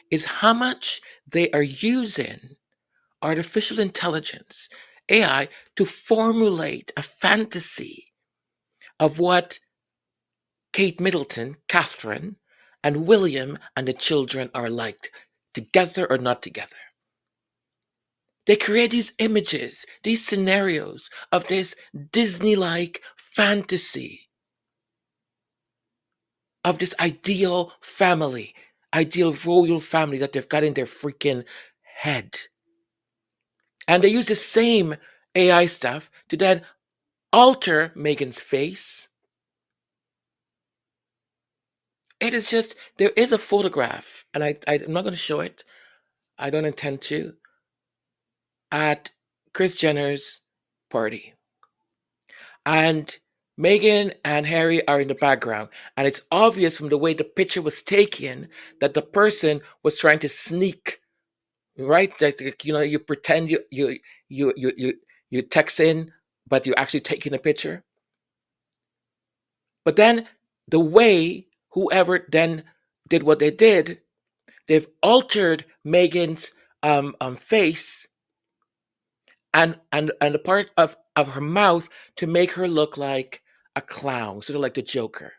is how much they are using artificial intelligence, AI, to formulate a fantasy of what Kate Middleton, Catherine, and William and the children are like, together or not together. They create these images, these scenarios of this Disney like fantasy of this ideal family, ideal royal family that they've got in their freaking head. And they use the same AI stuff to then alter Megan's face. It is just, there is a photograph, and I'm not going to show it. I don't intend to. At Kris Jenner's party. And Meghan and Harry are in the background. And it's obvious from the way the picture was taken that the person was trying to sneak, right? That you pretend you text in, but you're actually taking a picture. But then the way whoever then did what they did, they've altered Megan's face and the part of her mouth to make her look like a clown, sort of like the Joker.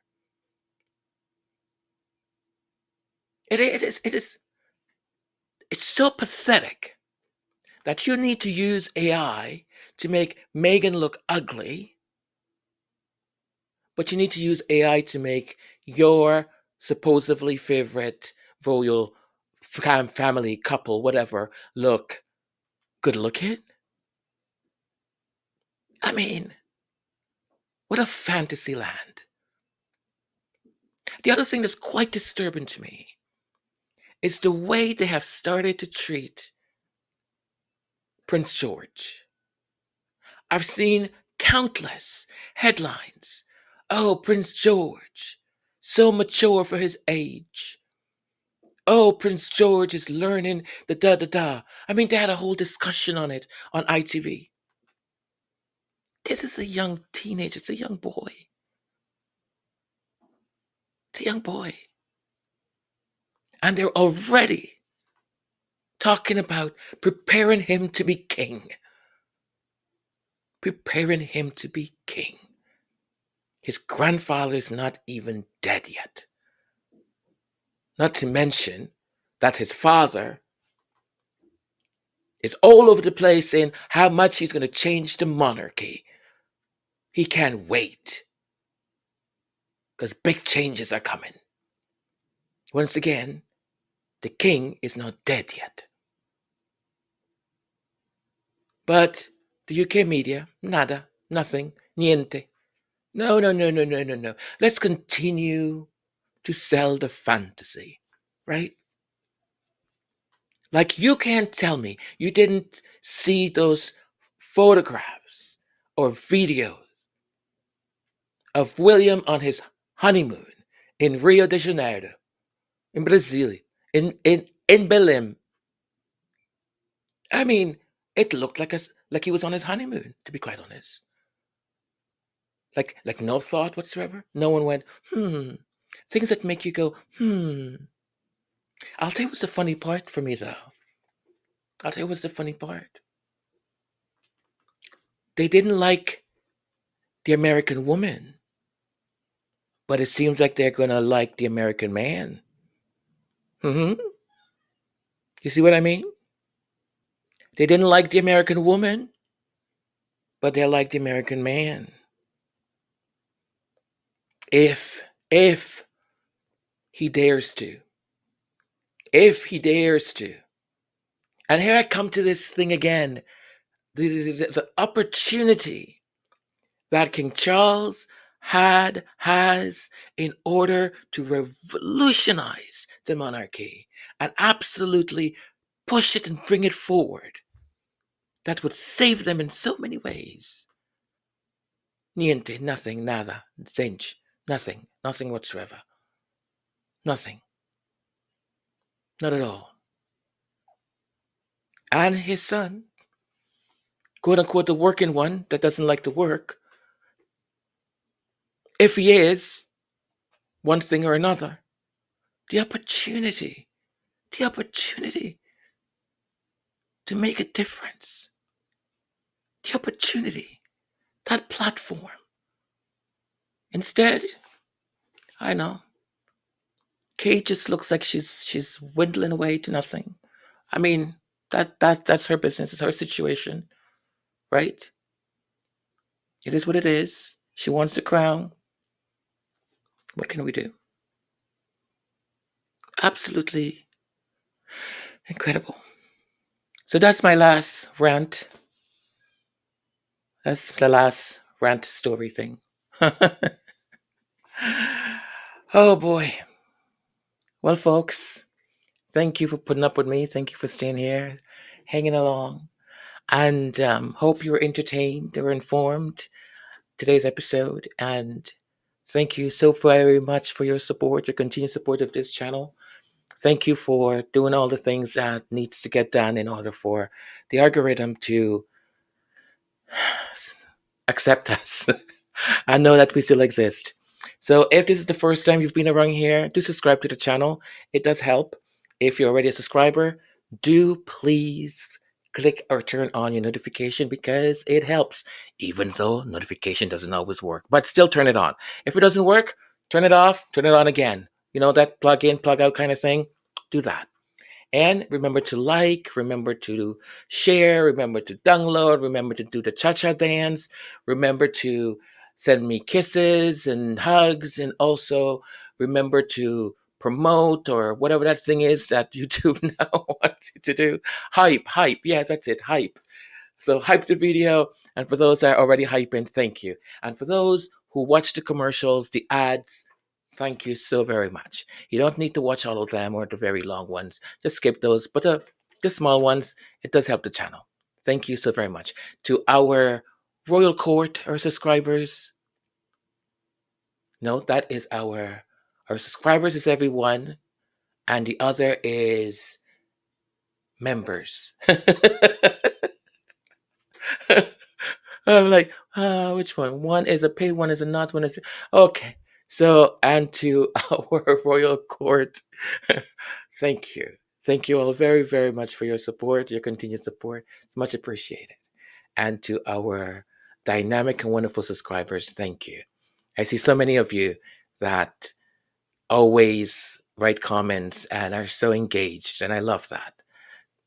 It is it's so pathetic that you need to use AI to make Megan look ugly, but you need to use AI to make your supposedly favorite royal family couple, whatever, look good looking. I mean, what a fantasy land. The other thing that's quite disturbing to me is the way they have started to treat Prince George. I've seen countless headlines. Oh, Prince George, so mature for his age. Oh, Prince George is learning the da da da. I mean, they had a whole discussion on it on ITV. This is a young teenager, it's a young boy. It's a young boy. And they're already talking about preparing him to be king. preparing him to be king. His grandfather is not even dead yet. Not to mention that his father is all over the place saying how much he's going to change the monarchy. He can't wait because big changes are coming. Once again, the king is not dead yet. But the UK media, nada, nothing, niente. No. Let's continue to sell the fantasy, right? Like, you can't tell me you didn't see those photographs or videos of William on his honeymoon in Rio de Janeiro, in Brazil, in Belém. I mean, it looked like he was on his honeymoon, to be quite honest. Like no thought whatsoever. No one went, Things that make you go, I'll tell you what's the funny part for me, though. I'll tell you what's the funny part. They didn't like the American woman, but it seems like they're gonna like the American man. You see what I mean? They didn't like the American woman, but they like the American man. If he dares to. If he dares to. And here I come to this thing again. The opportunity that King Charles has in order to revolutionize the monarchy and absolutely push it and bring it forward. That would save them in so many ways. Niente, nothing, nada, zench, nothing whatsoever. Nothing. Not at all. And his son, quote unquote, the working one that doesn't like to work, if he is one thing or another, the opportunity to make a difference, the opportunity, that platform. Instead, I know, Kate just looks like she's dwindling away to nothing. I mean, that's her business, it's her situation, right? It is what it is. She wants the crown. What can we do? Absolutely incredible. So that's my last rant. That's the last rant story thing. Oh boy. Well, folks, thank you for putting up with me. Thank you for staying here, hanging along, and hope you were entertained or informed today's episode. And thank you so very much for your support, your continued support of this channel. Thank you for doing all the things that needs to get done in order for the algorithm to accept us and know that we still exist. So if this is the first time you've been around here, do subscribe to the channel. It does help. If you're already a subscriber, do please click or turn on your notification because it helps, even though notification doesn't always work. But still turn it on. If it doesn't work, turn it off, turn it on again. You know, that plug in, plug out kind of thing? Do that. And remember to like, remember to share, remember to download, remember to do the cha-cha dance, remember to send me kisses and hugs, and also remember to promote or whatever that thing is that YouTube now wants you to do. Hype. Yes, that's it, hype. So hype the video, and for those that are already hyping, thank you. And for those who watch the commercials, the ads, thank you so very much. You don't need to watch all of them or the very long ones. Just skip those. But the small ones, it does help the channel. Thank you so very much. To our Royal Court, our subscribers. No, that is our subscribers is everyone. And the other is members. I'm like, which one? One is a paid, one is a not, one is okay. So, and to our royal court, thank you. Thank you all very, very much for your support, your continued support. It's much appreciated. And to our dynamic and wonderful subscribers, thank you. I see so many of you that always write comments and are so engaged, and I love that.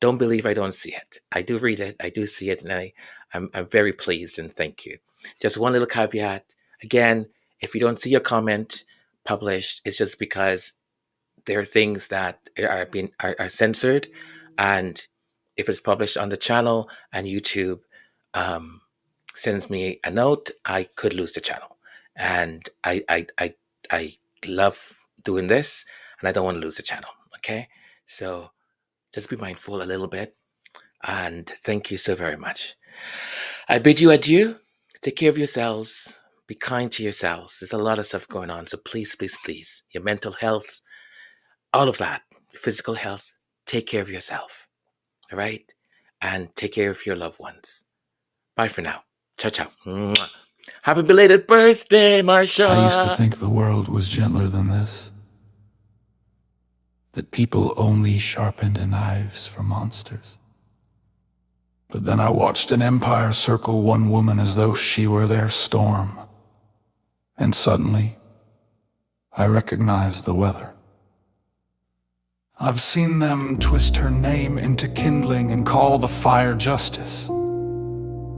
Don't believe I don't see it. I do read it, I do see it, and I'm very pleased and thank you. Just one little caveat. Again, if you don't see your comment published, it's just because there are things that are censored, and if it's published on the channel and YouTube sends me a note, I could lose the channel. And I love doing this, and I don't want to lose the channel. Okay, so just be mindful a little bit, and thank you so very much. I bid you adieu. Take care of yourselves. Be kind to yourselves. There's a lot of stuff going on, so please, please, please, your mental health, all of that, your physical health, take care of yourself. All right? And take care of your loved ones. Bye for now. Ciao, ciao. Mwah. Happy belated birthday, Marsha. I used to think the world was gentler than this. That people only sharpened knives for monsters. But then I watched an empire circle one woman as though she were their storm. And suddenly, I recognized the weather. I've seen them twist her name into kindling and call the fire justice.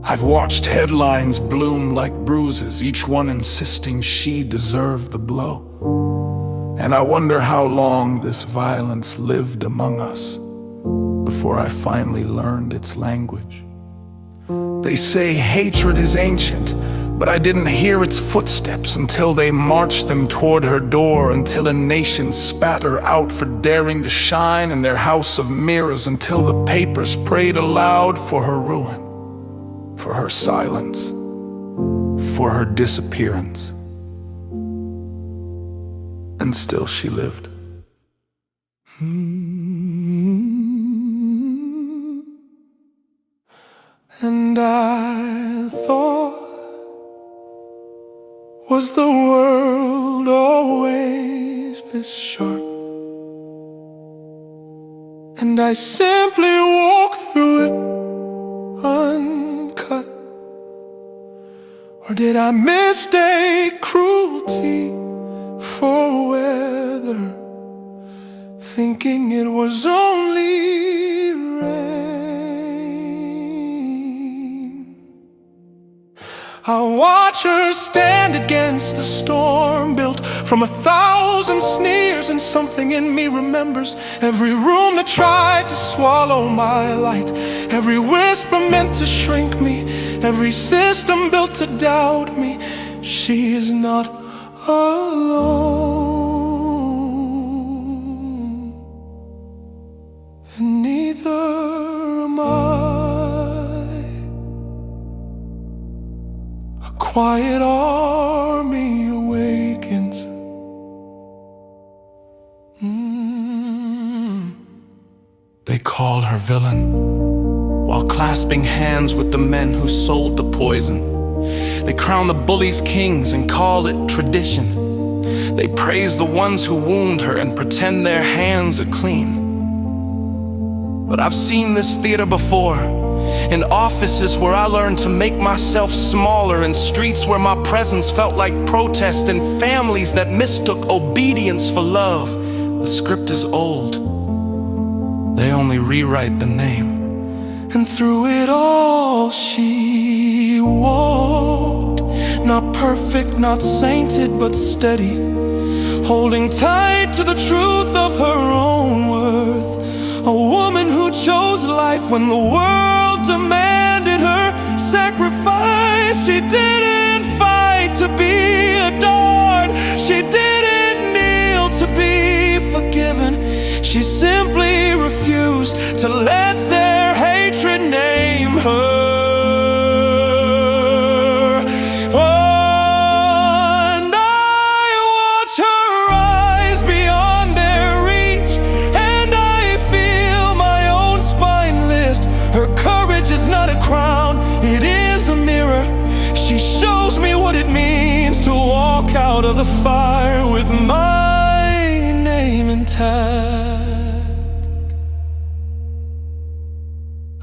I've watched headlines bloom like bruises, each one insisting she deserved the blow. And I wonder how long this violence lived among us before I finally learned its language. They say hatred is ancient, but I didn't hear its footsteps until they marched them toward her door, until a nation spat her out for daring to shine in their house of mirrors, until the papers prayed aloud for her ruin, for her silence, for her disappearance. And still she lived. And I thought, was the world always this sharp? And I simply walked through it uncut. Or did I mistake cruelty for weather, thinking it was only rain? I watch her stand against a storm built from 1,000 sneers, and something in me remembers every room that tried to swallow my light, every whisper meant to shrink me, every system built to doubt me. She is not alone, and neither am I. A quiet army awakens. They call her villain, while clasping hands with the men who sold the poison. They crown the bullies kings and call it tradition. They praise the ones who wound her and pretend their hands are clean. But I've seen this theater before, in offices where I learned to make myself smaller, in streets where my presence felt like protest, in families that mistook obedience for love. The script is old. They only rewrite the name. And through it all she walked, not perfect, not sainted, but steady, holding tight to the truth of her own worth. A woman who chose life when the world demanded her sacrifice. She didn't fight to be adored, she didn't kneel to be forgiven. She simply refused to let their hatred name her. And I watch her rise beyond their reach, and I feel my own spine lift. Her courage is not a crown, it is a mirror. She shows me what it means to walk out of the fire with my name intact.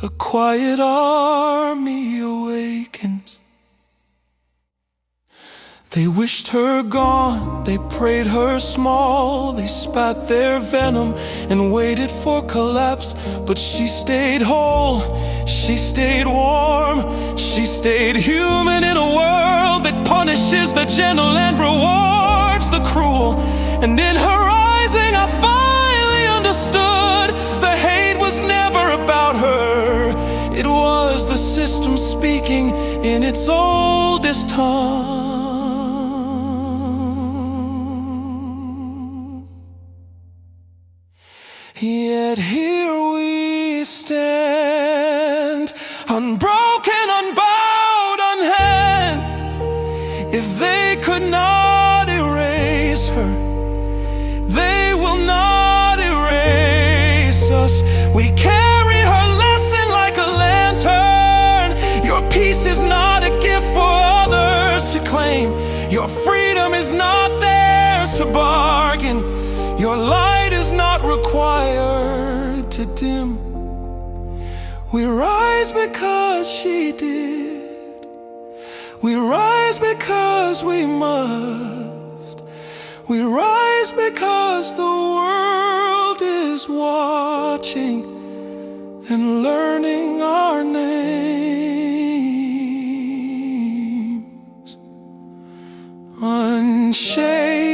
A quiet army awakens. They wished her gone, they prayed her small, they spat their venom and waited for collapse. But she stayed whole, she stayed warm, she stayed human in a world that punishes the gentle and rewards the cruel. And in her rising I finally understood the hate was never about her. It was the system speaking in its oldest tongue. Yet here we stand, unbroken, unbowed, unhand. If they could not erase her, they will not erase us. We carry her lesson like a lantern. Your peace is not a gift for others to claim. Your freedom is not theirs to bargain. Your light is not required to dim. We rise because she did. We rise because we must. We rise because the world is watching and learning our names. Unshakable,